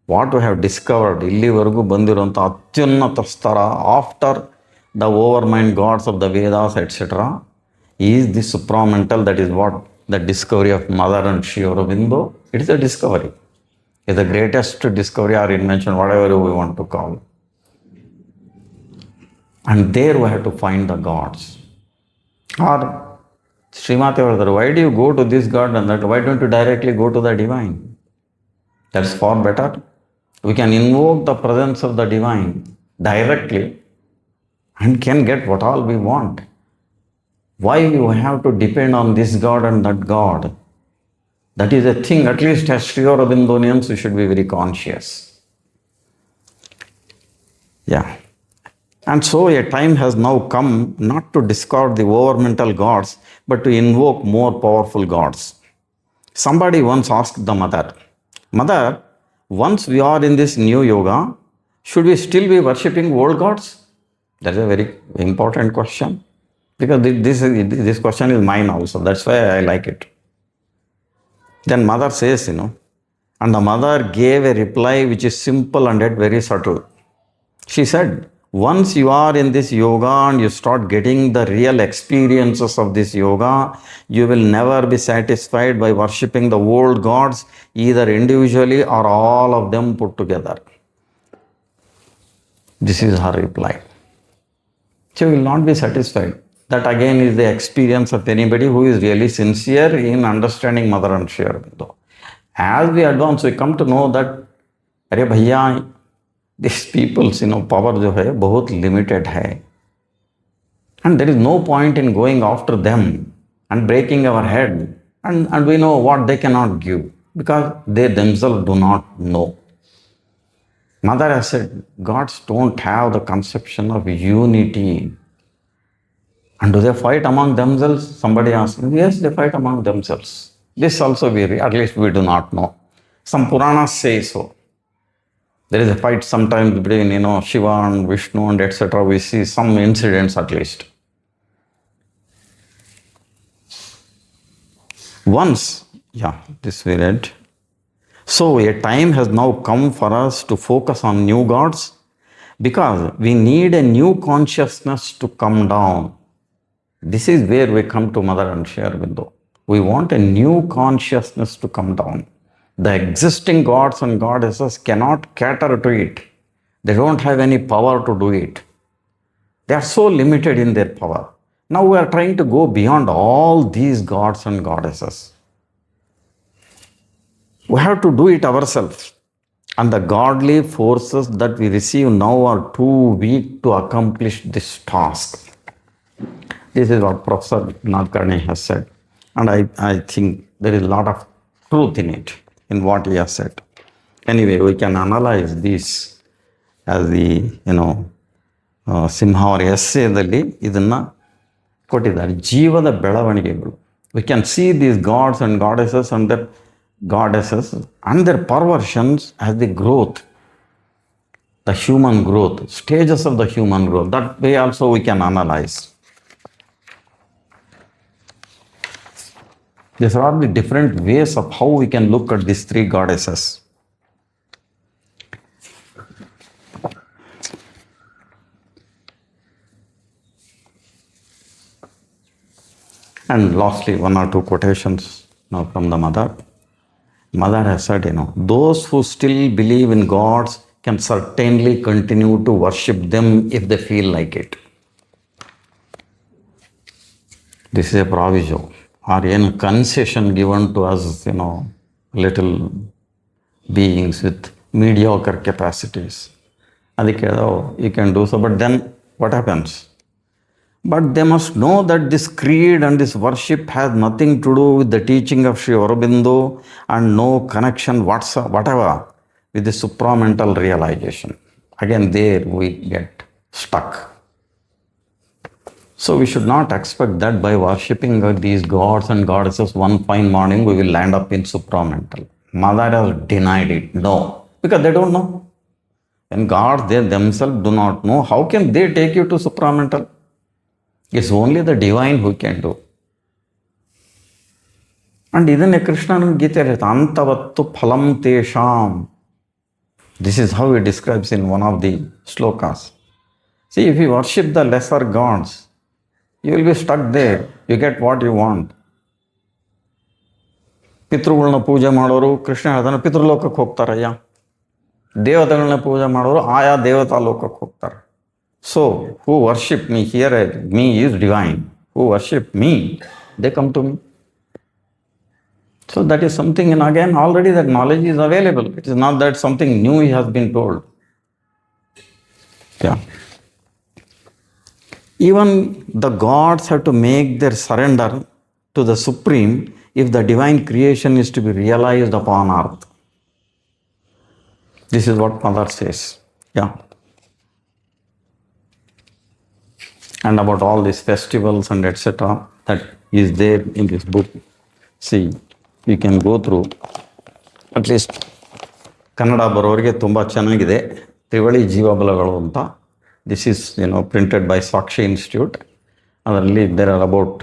What we have discovered, illivargu bandiranta atyunnata stara after the overmind gods of the Vedas, etc., is the supramental. That is what the discovery of Mother and Sri Aurobindo. It is a discovery. It is the greatest discovery or invention, whatever we want to call. And there we have to find the gods. Or Srimati Vardhara, why do you go to this God and that? Why don't you directly go to the divine? That's far better. We can invoke the presence of the divine directly and can get what all we want. Why you have to depend on this God and that God? That is a thing, at least as Sri Aurobindonians, we should be very conscious. Yeah. And so a time has now come not to discard the over-mental gods, but to invoke more powerful gods. Somebody once asked the mother, Mother, once we are in this new yoga, should we still be worshipping old gods? That's a very important question. Because this question is mine also. That's why I like it. Then mother says, and the mother gave a reply which is simple and yet very subtle. She said, once you are in this yoga and you start getting the real experiences of this yoga, you will never be satisfied by worshipping the old gods, either individually or all of them put together. This is her reply. She will not be satisfied. That again is the experience of anybody who is really sincere in understanding Mother and Sri Aurobindo. As we advance, we come to know that, अरे भैया, these people's power जो है बहुत limited है, and there is no point in going after them and breaking our head, and we know what they cannot give because they themselves do not know. Mother has said, gods don't have the conception of unity. And do they fight among themselves? Somebody asked. Yes, they fight among themselves. This also at least we do not know. Some Puranas say so. There is a fight sometimes between, Shiva and Vishnu and etc. We see some incidents at least. Once, this we read. So a time has now come for us to focus on new gods because we need a new consciousness to come down. This is where we come to Mother and Sri Aurobindo. We want a new consciousness to come down. The existing gods and goddesses cannot cater to it. They don't have any power to do it. They are so limited in their power. Now we are trying to go beyond all these gods and goddesses. We have to do it ourselves. And the godly forces that we receive now are too weak to accomplish this task. This is what Professor Nadkarni has said. And I think there is a lot of truth in it, in what he has said. Anyway, we can analyze this as the, Simha or ಎಸ್ಸೇದಲ್ಲಿ ಇದನ್ನು ಕೊಟ್ಟಿದ್ದಾರೆ. ಜೀವದ ಬೆಳವಣಿಗೆಗಳು. We can see these gods and goddesses and their perversions as the growth, the human growth, stages of the human growth. That way also we can analyze. These are the different ways of how we can look at these three goddesses. And lastly, one or two quotations now from the Mother. Mother has said, those who still believe in gods can certainly continue to worship them if they feel like it. This is a proviso or a concession given to us, little beings with mediocre capacities. ಅದಕ್ಕೆ you can do so, but then what happens? But they must know that this creed and this worship has nothing to do with the teaching of Sri Aurobindo and no connection whatever with the supramental realization. Again, there we get stuck. So we should not expect that by worshipping these gods and goddesses one fine morning we will land up in supramental. Mother has denied it. No, because they don't know. And gods, they themselves do not know. How can they take you to supramental? It's only the divine who can do. And ಇದನ್ನೇ ಕೃಷ್ಣನ ಗೀತೆಯಲ್ಲಿ ಹೇಳ್ತಾ ಅಂತವತ್ತು ಫಲಂ ತೇಷಾಂ. This is how he describes in one of the slokas. See, if you worship the lesser gods, you will be stuck there. You get what you want. ಪಿತೃಗಳನ್ನ ಪೂಜೆ ಮಾಡೋರು ಕೃಷ್ಣ ಹೇಳ್ತಾನೆ ಪಿತೃಲೋಕಕ್ಕೆ ಹೋಗ್ತಾರಯ್ಯ. ದೇವತೆಗಳನ್ನ ಪೂಜೆ ಮಾಡೋರು ಆಯಾ ದೇವತಾ ಲೋಕಕ್ಕೆ ಹೋಗ್ತಾರೆ. So, who worship me here, me is divine. Who worship me, they come to me. So that is something, and again, already that knowledge is available. It is not that something new has been told. Yeah. Even the gods have to make their surrender to the Supreme if the divine creation is to be realized upon earth. This is what Mother says. Yeah. And about all these festivals and etc. that is there in this book. See, you can go through, at least Kannada ಬರೋರಿಗೆ ತುಂಬ ಚೆನ್ನಾಗಿದೆ. ತ್ರಿವಳಿ ಜೀವಬಲಗಳು ಅಂತ. This is, printed by Sakshi Institute. ಅದರಲ್ಲಿ there are about,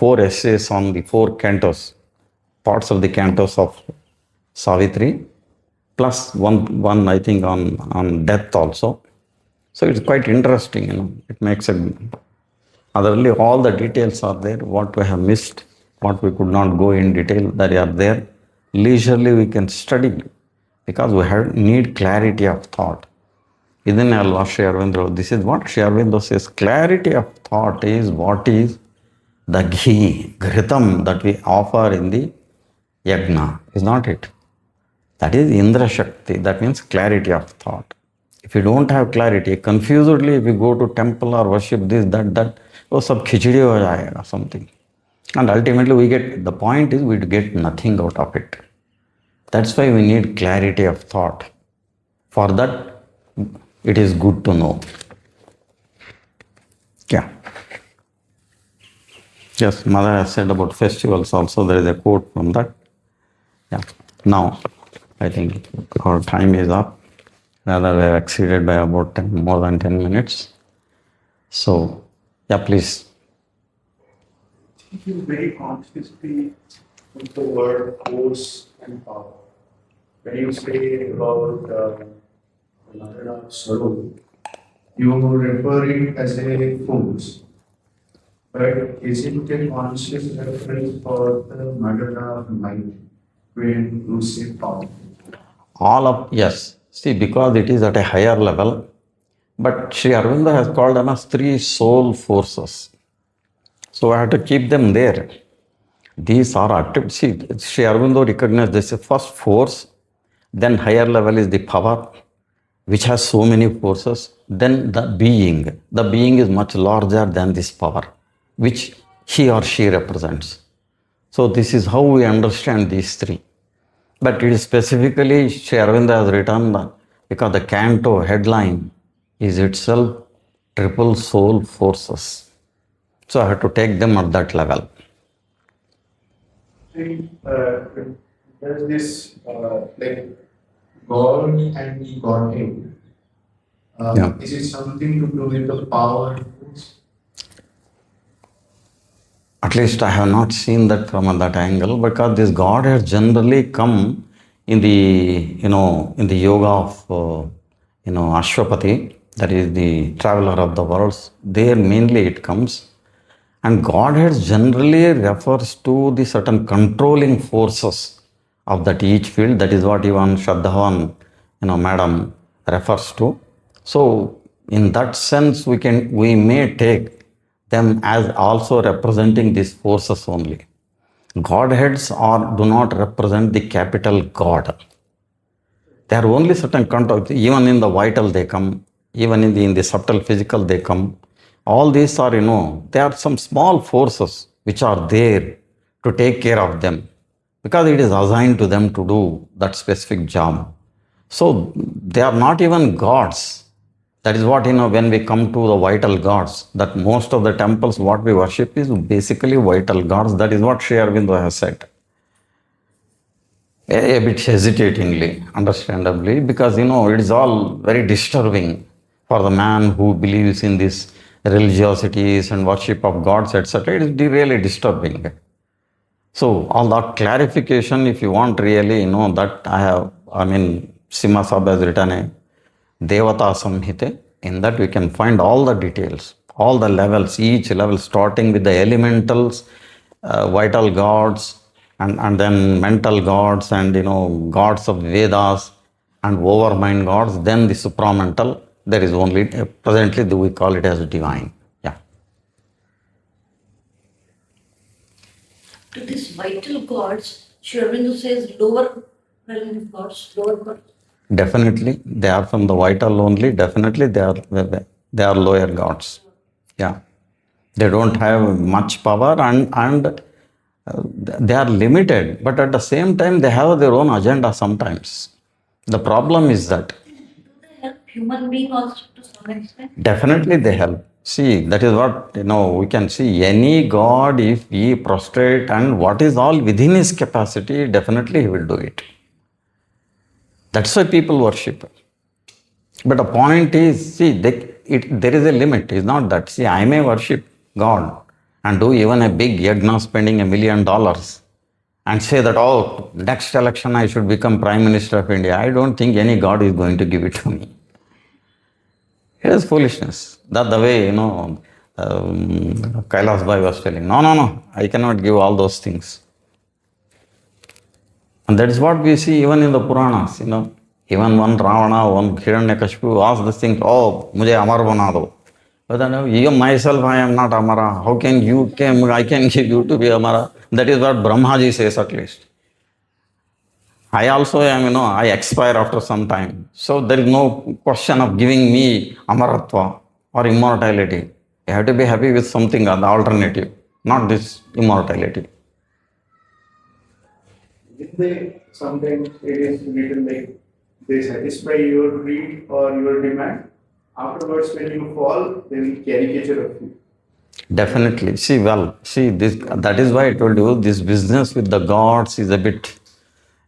4 essays on the 4 cantos, parts of the cantos of Savitri, plus one I think on death also. So it's quite interesting, it makes a, otherly all the details are there, what we have missed, what we could not go in detail, that are there. Leisurely we can study, because we need clarity of thought. Idinne alva Sri Aurobindo, this is what Sri Aurobindo says, clarity of thought is what is the ghee, ghritam that we offer in the yagna, is not it? That is Indra Shakti, that means clarity of thought. If you don't have clarity, confusedly if you go to temple or worship this, that, sab khichdi ho jayega, something. And ultimately the point is we get nothing out of it. That's why we need clarity of thought. For that, it is good to know. Yeah. Yes, Mother has said about festivals also, there is a quote from that. Yeah. Now, I think our time is up. Rather, we have exceeded by about more than 10 minutes. So, yeah, please. You very consciously put the word force and power. When you say about Narada Saru, you refer it as a force. But isn't it conscious reference for the murder of light when you say power? All of, yes. See, because it is at a higher level, but Sri Aurobindo has called them as three soul forces. So I have to keep them there. These are active. See, Sri Aurobindo recognized this first force, then higher level is the power, which has so many forces. Then the being. The being is much larger than this power, which he or she represents. So this is how we understand these three. But it is specifically Sri Aurobindo has written because the canto headline is itself triple soul forces. So I have to take them at that level. See, there's this like God and the Godhead. Yeah. Is it something to do with the power? At least I have not seen that from that angle because this God has generally come in the in the yoga of Ashwapati, that is the traveler of the worlds. There mainly it comes, and Godhead generally refers to the certain controlling forces of that each field. That is what even Shraddhavan, Madam refers to. So in that sense, we may take them as also representing these forces only. Godheads do not represent the capital God. They are only certain control. Even in the vital they come, even in the subtle physical they come. All these are, they are some small forces which are there to take care of them because it is assigned to them to do that specific job. So they are not even gods. That is what, when we come to the vital gods, that most of the temples, what we worship is basically vital gods. That is what Sri Aurobindo has said. A bit hesitatingly, understandably, because, it is all very disturbing for the man who believes in these religiosities and worship of gods, etc. It is really disturbing. So, all that clarification, if you want really, that Simha Sab has written a Devata Samhite. In that we can find all the details, all the levels, each level starting with the elementals, vital gods, and then mental gods, and gods of Vedas and overmind gods, then the supramental. There is only, presently we call it as divine. Yeah. To these vital gods, Sri Aurobindo says lower realm of gods, lower gods. Definitely, they are from the vital only. Definitely, they are lower gods. Yeah, they don't have much power, and they are limited. But at the same time, they have their own agenda sometimes. The problem is that Do they help human being also to some extent? definitely they help. See, that is what we can see. Any god, if he prostrate and what is all within his capacity, definitely he will do it. That's why people worship. But the point is, see, there is a limit. It's not that. See, I may worship God and do even a big yajna spending $1 million and say that, oh, next election I should become Prime Minister of India. I don't think any God is going to give it to me. It is foolishness. That's the way, Kailas Bhai was telling. No, I cannot give all those things. And that is what we see even in the Puranas, Even one Ravana, one Hiranyakashipu asked this thing, oh, mujhe Amar bana do. But then, even myself, I am not Amara. How can I can give you to be Amara? That is what Brahmaji says at least. I also am, I expire after some time. So there is no question of giving me Amaratva or immortality. You have to be happy with something, the alternative, not this immortality. If they sometimes it is little like they satisfy your greed or your demand. Afterwards, when you fall, they will caricature of you. Definitely. See this. That is why I told you this business with the gods is a bit,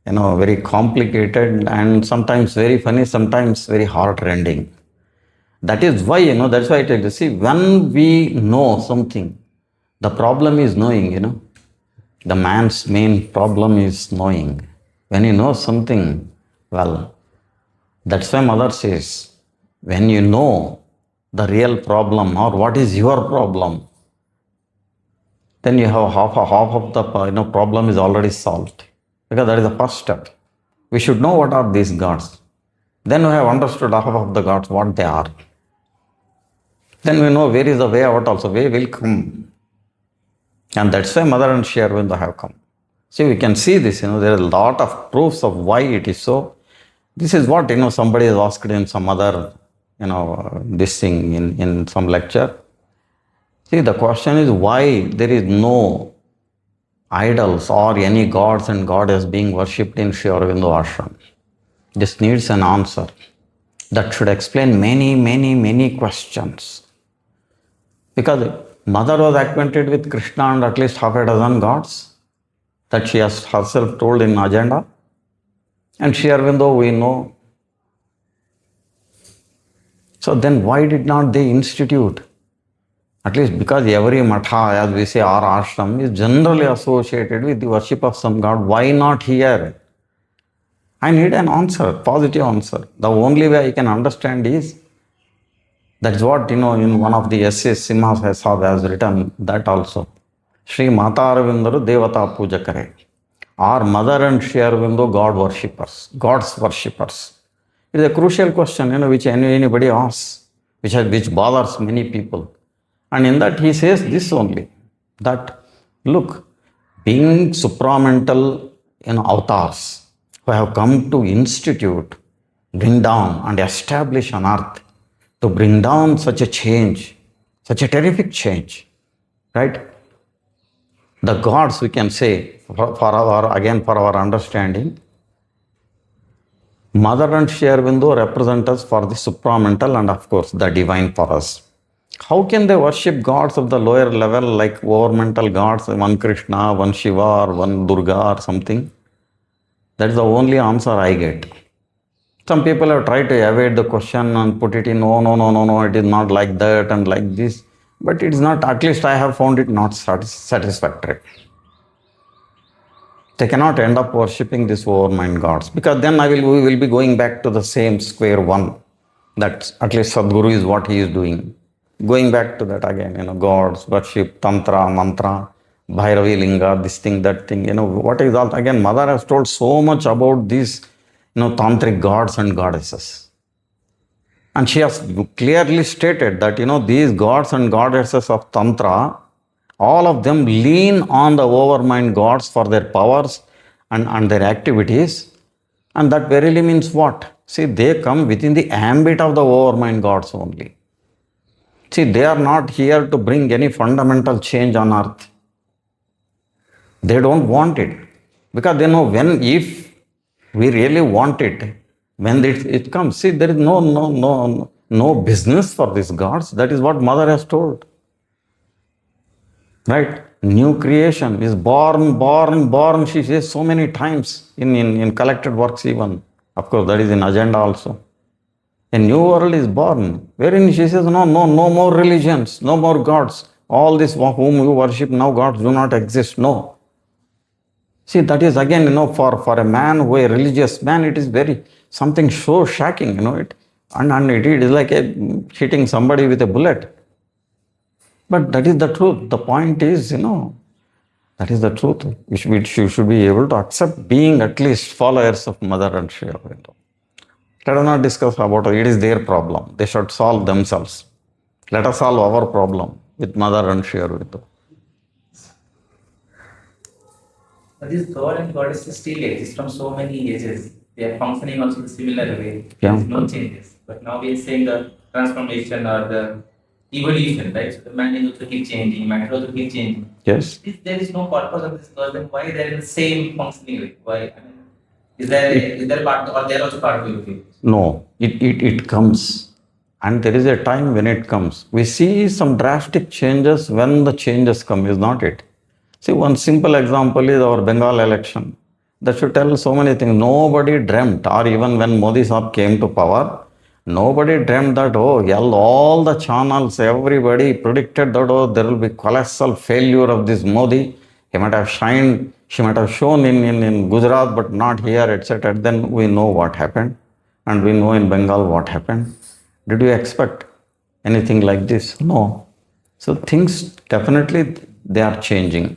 very complicated and sometimes very funny, sometimes very heart-rending. That is why, that's why I tell you. See, when we know something, the problem is knowing. The man's main problem is knowing. When you know something, well, that's why Mother says, when you know the real problem or what is your problem, then you have half of the problem is already solved, because that is the first step. We should know what are these gods. Then we have understood half of the gods, what they are. Then we know where is the way out also. Way will come. And that's why Mother and Sri Aurobindo have come. See, we can see this, there are a lot of proofs of why it is so. This is what, somebody has asked in some other, this thing in some lecture. See, the question is why there is no idols or any gods and goddess being worshipped in Sri Aurobindo ashram. This needs an answer. That should explain many, many, many questions. Because Mother was acquainted with Krishna and at least half a dozen gods that she has herself told in agenda. And Sri Aurobindo we know. So then why did not they institute? At least because every matha, as we say, or ashram is generally associated with the worship of some god. Why not here? I need an answer, positive answer. The only way I can understand is, that's what, in one of the essays, Simha S.S has written that also. Sri Mata Aurobindo Devata Puja Kare. Are Mother and Sri Aurobindo God worshippers, God's worshippers? It is a crucial question, which anybody asks, which bothers many people. And in that he says this only, that look, being supramental avatars who have come to institute, bring down and establish on earth, to bring down such a change, such a terrific change, right? The gods, we can say, for our understanding, Mother and Sri Aurobindo represent us for the supramental and of course the divine for us. How can they worship gods of the lower level like overmental gods, one Krishna, one Shiva or one Durga or something? That is the only answer I get. Some people have tried to evade the question and put it in, no, it is not like that and like this. But it is not, at least I have found it not satisfactory. They cannot end up worshipping these overmind gods, because then we will be going back to the same square one. That at least Sadhguru is what he is doing. Going back to that again, gods, worship, tantra, mantra, Bhairavi Linga, this thing, that thing, what is all, again, Mother has told so much about these, tantric gods and goddesses. And she has clearly stated that, these gods and goddesses of tantra, all of them lean on the overmind gods for their powers and their activities. And that verily means what? See, they come within the ambit of the overmind gods only. See, they are not here to bring any fundamental change on earth. They don't want it. Because they know if we really want it, when it comes, see, there is no business for these gods. That is what Mother has told. Right? New creation is born, she says so many times in collected works even. Of course, that is in agenda also. A new world is born, wherein she says, no more religions, no more gods. All this whom you worship now, gods do not exist. No. See, that is again, for a man who a religious man, it is very something so shocking, and it is like hitting somebody with a bullet. But that is the truth. The point is, that is the truth. We should be able to accept being at least followers of Mother and Sri Aurobindo. Let us not discuss about it. It is their problem. They should solve themselves. Let us solve our problem with Mother and Sri Aurobindo. This God and goddesses still exist from so many ages. They are functioning also in a similar way. Yeah. There is no changes. But now we are saying the transformation or the evolution, right? So the man is also keep changing, matter also keep changing. Yes. If there is no purpose of this God, then why they are in the same functioning way? Why? Is there a part, or they are also part of evolution? No, it comes. And there is a time when it comes. We see some drastic changes when the changes come, is not it? See, one simple example is our Bengal election. That should tell so many things. Nobody dreamt, or even when Modi Saab came to power, nobody dreamt that, all the channels, everybody predicted that, there will be colossal failure of this Modi. He might have shined, she might have shown in Gujarat, but not here, etc. Then we know what happened. And we know in Bengal what happened. Did you expect anything like this? No. So things definitely, they are changing.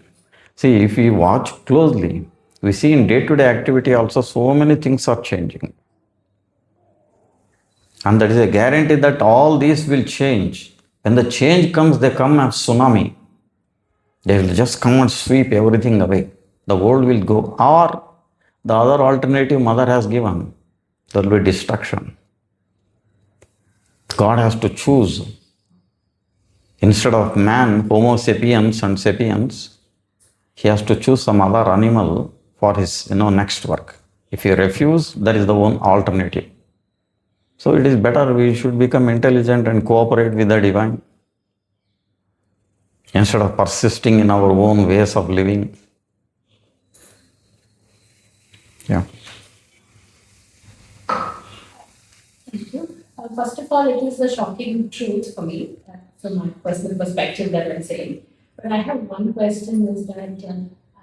See, if we watch closely, we see in day-to-day activity also so many things are changing. And that is a guarantee that all these will change. When the change comes, they come as tsunami. They will just come and sweep everything away. The world will go. Or the other alternative mother has given, there will be destruction. God has to choose. Instead of man, Homo sapiens and sapiens, he has to choose some other animal for his next work. If you refuse, that is the one alternative. So it is better we should become intelligent and cooperate with the divine instead of persisting in our own ways of living. Yeah. Thank you. First of all, it is a shocking truth for me, from my personal perspective that I'm saying. But I have one question is that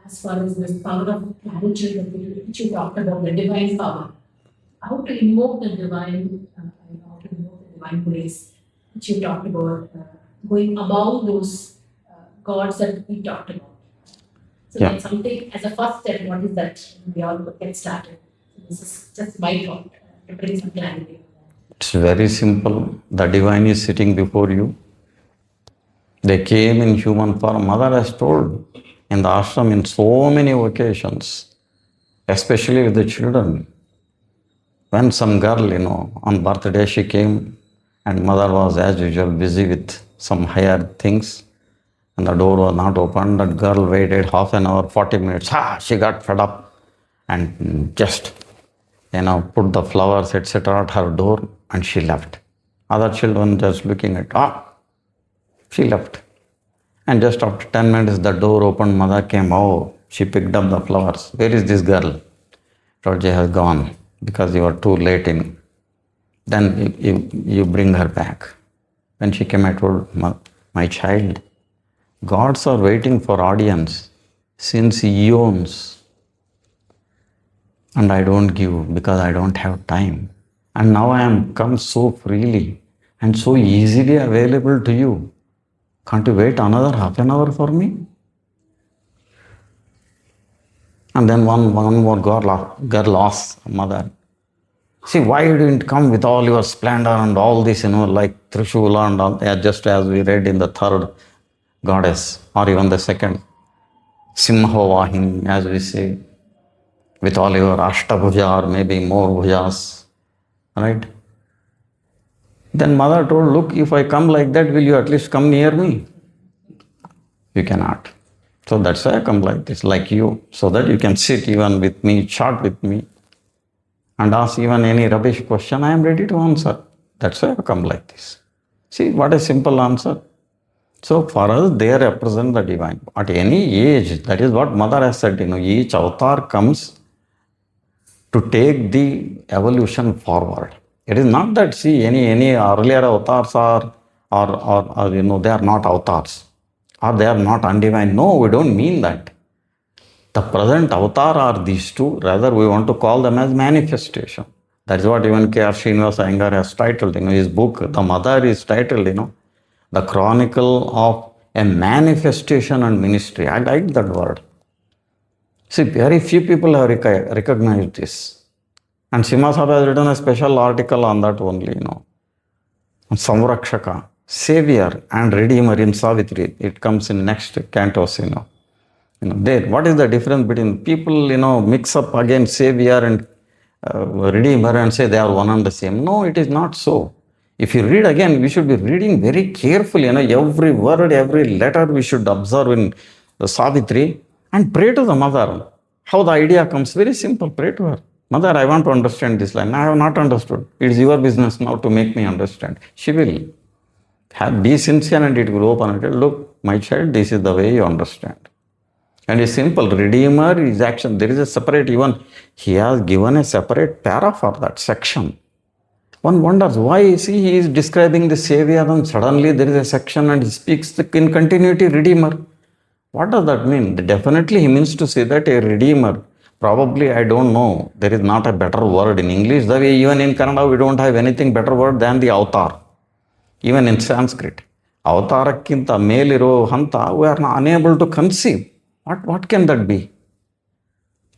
as far as this power of clarity which you talked about, the divine power, how to invoke the divine, and how to invoke the divine grace, which you talked about, going above those gods that we talked about. So Yeah. that's something as a first step. What is that? We all get started. So this is just my thought to bring some clarity. It's very simple. The divine is sitting before you. They came in human form. Mother has told in the ashram in so many occasions, especially with the children. When some girl, on birthday she came and mother was as usual busy with some higher things and the door was not open. That girl waited half an hour, 40 minutes. She got fed up and just, put the flowers, etc. at her door and she left. Other children just looking at, she left. And just after 10 minutes, the door opened, mother came, she picked up the flowers. Where is this girl? Roger has gone because you are too late in. Then you bring her back. When she came, I told my child, gods are waiting for audience since eons. And I don't give because I don't have time. And now I am come so freely and so easily available to you. Can't you wait another half an hour for me? And then one more girl asked mother, see, why you didn't come with all your splendor and all this, like Trishula and all, just as we read in the third goddess, or even the second, Simha Vahini, as we say, with all your Ashtabhuja or maybe more bhujas, right? Then mother told, look, if I come like that, will you at least come near me? You cannot. So that's why I come like this, like you, so that you can sit even with me, chat with me, and ask even any rubbish question, I am ready to answer. That's why I come like this. See, what a simple answer. So for us, they represent the divine. At any age, that is what mother has said, each avatar comes to take the evolution forward. It is not that, see, any earlier avatars are they are not avatars, or they are not undivine. No, we don't mean that. The present avatar are these two, rather we want to call them as manifestation. That is what even K.R. Srinivasa Iyengar has titled, his book, The Mother is titled, The Chronicle of a Manifestation and Ministry. I like that word. See, very few people have recognized this. And Simha Sahib has written a special article on that only, on Samrakshaka, Savior and Redeemer in Savitri. It comes in next cantos, there. What is the difference between people, mix up again Savior and Redeemer and say they are one and the same? No, it is not so. If you read again, we should be reading very carefully, every word, every letter we should observe in the Savitri and pray to the mother. How the idea comes, very simple, pray to her. Mother, I want to understand this line. I have not understood. It is your business now to make me understand. She will. Be sincere and it will open it. Look, my child, this is the way you understand. And it's simple. Redeemer is action. There is a separate, even he has given a separate para for that section. One wonders why, see, he is describing the Savior and suddenly there is a section and he speaks in continuity, Redeemer. What does that mean? Definitely he means to say that a Redeemer, probably I don't know, there is not a better word in English. The way even in Kannada we don't have anything better word than the avatar. Even in Sanskrit. ಅವತಾರಕ್ಕಿಂತ ಮೇಲಿರೋ ಹಂತ we are unable to conceive. What can that be?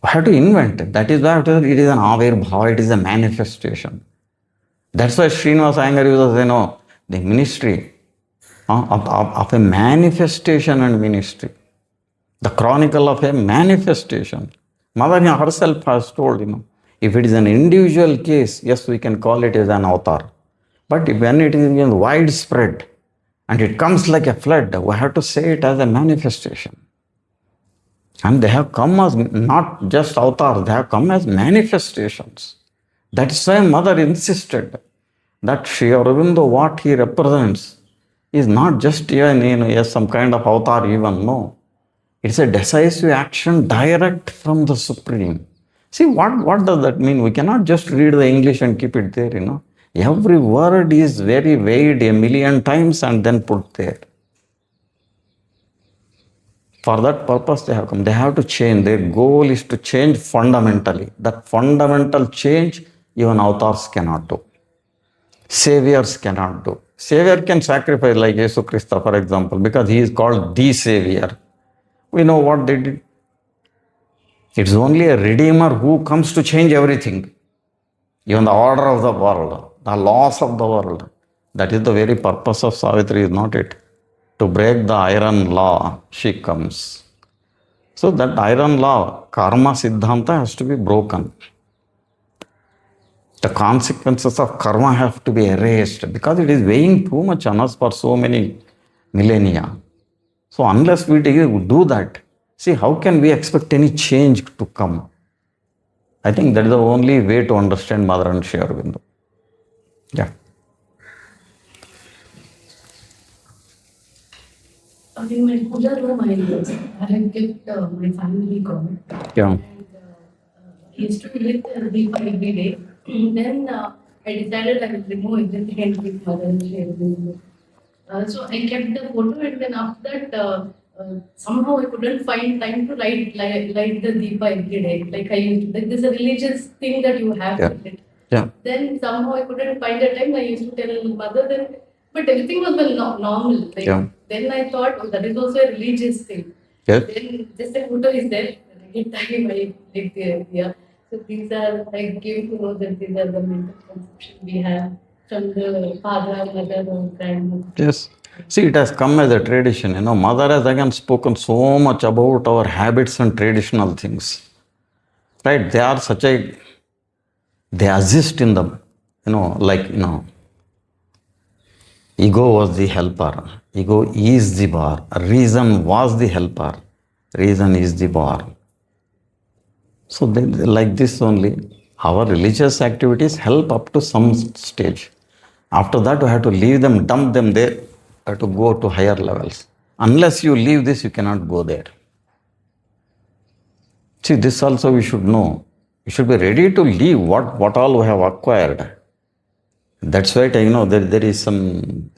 We have to invent. That is why it is an avirbhava, it is a manifestation. That's why Srinivas Iyengar uses, the ministry of a manifestation and ministry. The chronicle of a manifestation. Mother herself has told, if it is an individual case, yes, we can call it as an avatar. But when it is widespread and it comes like a flood, we have to say it as a manifestation. And they have come as not just avatars, they have come as manifestations. That is why Mother insisted that Sri Aurobindo, what he represents, is not just even some kind of avatar even, no. It's a decisive action direct from the Supreme. See, what does that mean? We cannot just read the English and keep it there, Every word is very weighed a million times and then put there. For that purpose they have come. They have to change. Their goal is to change fundamentally. That fundamental change even avatars cannot do. Saviors cannot do. Savior can sacrifice like Jesus Christ, for example, because he is called the Savior. We know what they did. It's only a Redeemer who comes to change everything. Even the order of the world, the laws of the world. That is the very purpose of Savitri, is not it? To break the iron law, she comes. So that iron law, karma siddhanta, has to be broken. The consequences of karma have to be erased because it is weighing too much on us for so many millennia. So unless we do that, see, how can we expect any change to come? I think that is the only way to understand Mother and Sri Aurobindo. Yeah. In my puja room, I have kept my family God. Yeah. And I used to lit Deepa every day. Then I decided I will remove everything and keep Mother and Sri Aurobindo. So I kept the photo, and then after that, somehow I couldn't find time to light the Deepa every day. Like I used to, like this is a religious thing that you have Yeah. with it. Yeah. Then somehow I couldn't find the time. I used to tell Mother then, but everything was normal. Like, Yeah. then I thought, oh, that is also a religious thing. Yes. Then just a photo is there. Every time I live there. Yeah. So these are, I came to know that these are the mental conception we have from the father, mother, or grandmother. Yes. See, it has come as a tradition. Mother has again spoken so much about our habits and traditional things. Right? They are they exist in them. Ego was the helper. Ego is the bar. Reason was the helper. Reason is the bar. So like this only, our religious activities help up to some stage. After that, we have to leave them, dump them there, have to go to higher levels. Unless you leave this, you cannot go there. See, this also we should know. We should be ready to leave what all we have acquired. That's why, there is some,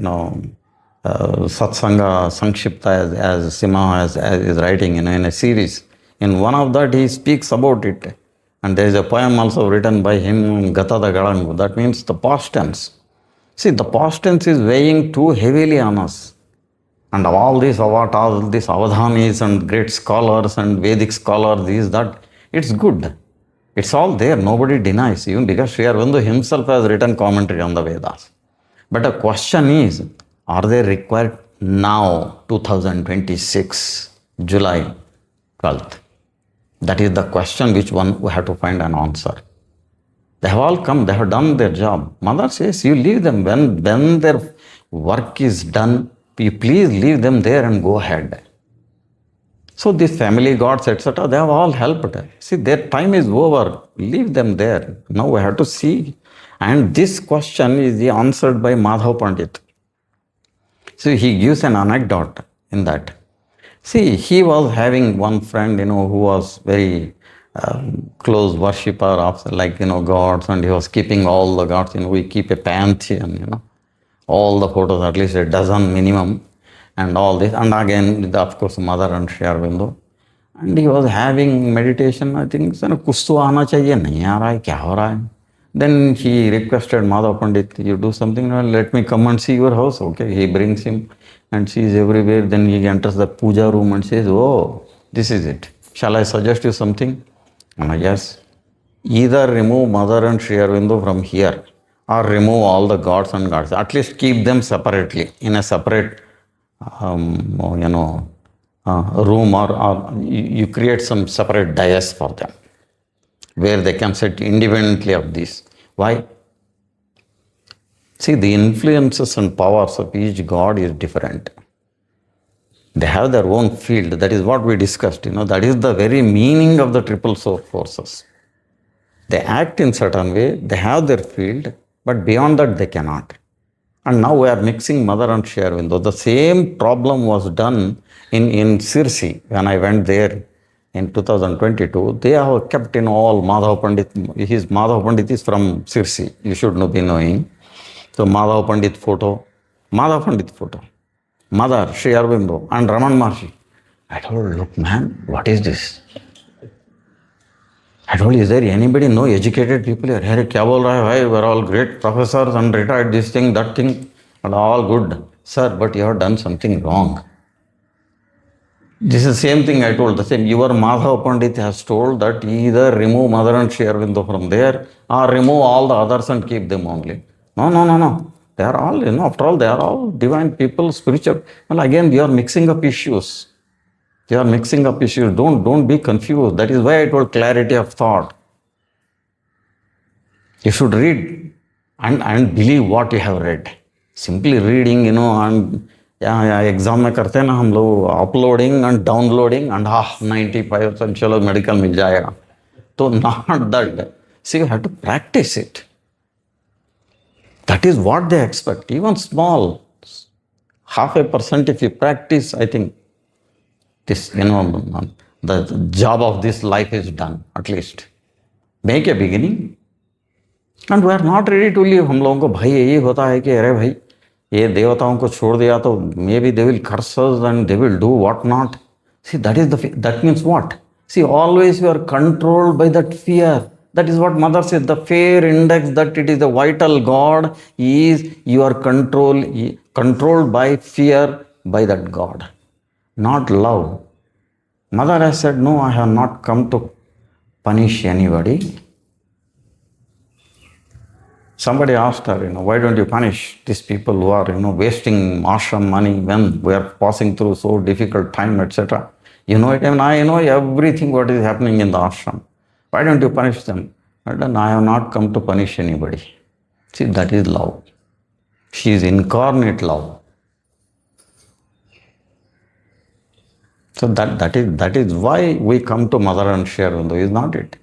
Satsanga Sankshipta as Simha is writing, in a series. In one of that, he speaks about it. And there is a poem also written by him, Gatada Galangu. That means the past tense. See, the past tense is weighing too heavily on us. And all these avadhanis and great scholars and Vedic scholars, that, it's good. It's all there, nobody denies, even because Sri Aurobindo himself has written commentary on the Vedas. But the question is, are they required now, 2026, July 12th? That is the question which we have to find an answer. They have all come, they have done their job. Mother says, you leave them. When their work is done, you please leave them there and go ahead. So these family gods, etc., they have all helped. See, their time is over. Leave them there. Now we have to see. And this question is answered by Madhav Pandit. So he gives an anecdote in that. See, he was having one friend, who was very close worshipper of, gods, and he was keeping all the gods. We keep a pantheon, all the photos, at least a dozen minimum, and all this. And again, of course, Mother and Sri Aurobindo. And he was having meditation. I think, कुछ तो आना चाहिए, नहीं आ रहा है, क्या हो रहा है? Then he requested Madhav Pandit, you do something, well, let me come and see your house. Okay, he brings him and sees everywhere. Then he enters the puja room and says, oh, this is it. Shall I suggest you something? Yes. Either remove Mother and Sri Aurobindo from here or remove all the gods and gods. At least keep them separately in a separate, room, or you create some separate dais for them where they can sit independently of this. Why? See, the influences and powers of each god is different. They have their own field. That is what we discussed. That is the very meaning of the triple source forces. They act in certain way, they have their field, but beyond that they cannot. And now we are mixing Mother and Sri Aurobindo. The same problem was done in Sirsi when I went there in 2022. They have kept in all Madhav Pandit. Madhav Pandit is from Sirsi, you should be knowing. So Madhav Pandit photo, Mother, Sri Aurobindo, and Raman Maharshi. I told, look man, what is this? I told, is there anybody, no educated people here? Here, kya bol raha hai? We're all great professors and retired this thing, that thing, and all good. Sir, but you have done something wrong. This is the same thing I told, the same. Your Madhav Pandit has told that either remove Mother and Sri Aurobindo from there or remove all the others and keep them only. No. They are all, after all, they are all divine people, spiritual. Well, again, you are mixing up issues. Don't be confused. That is why I told clarity of thought. You should read and believe what you have read. Simply reading, and exam में करते हैं ना हम लोग uploading and downloading and 95% चलो medical मिल जाएगा. तो not that. See, you have to practice it. That is what they expect. Even small, 0.5% if you practice, I think this, the job of this life is done, at least. Make a beginning. And we are not ready to leave. हम लोगों को भाई यही होता है कि अरे भाई ये देवताओं को छोड़ दिया तो maybe they will curse us and they will do what not. See, that means what? See, always you are controlled by that fear. That is what Mother says. The fear index, that it is the vital God, is you are controlled by fear by that God, not love. Mother has said, no, I have not come to punish anybody. Somebody asked her, why don't you punish these people who are, wasting ashram money when we are passing through so difficult time, etc. You know it, and I know everything what is happening in the ashram. Why don't you punish them? And I have not come to punish anybody. See, that is love. She is incarnate love. So that is why we come to Mother and Sri Aurobindo, is not it?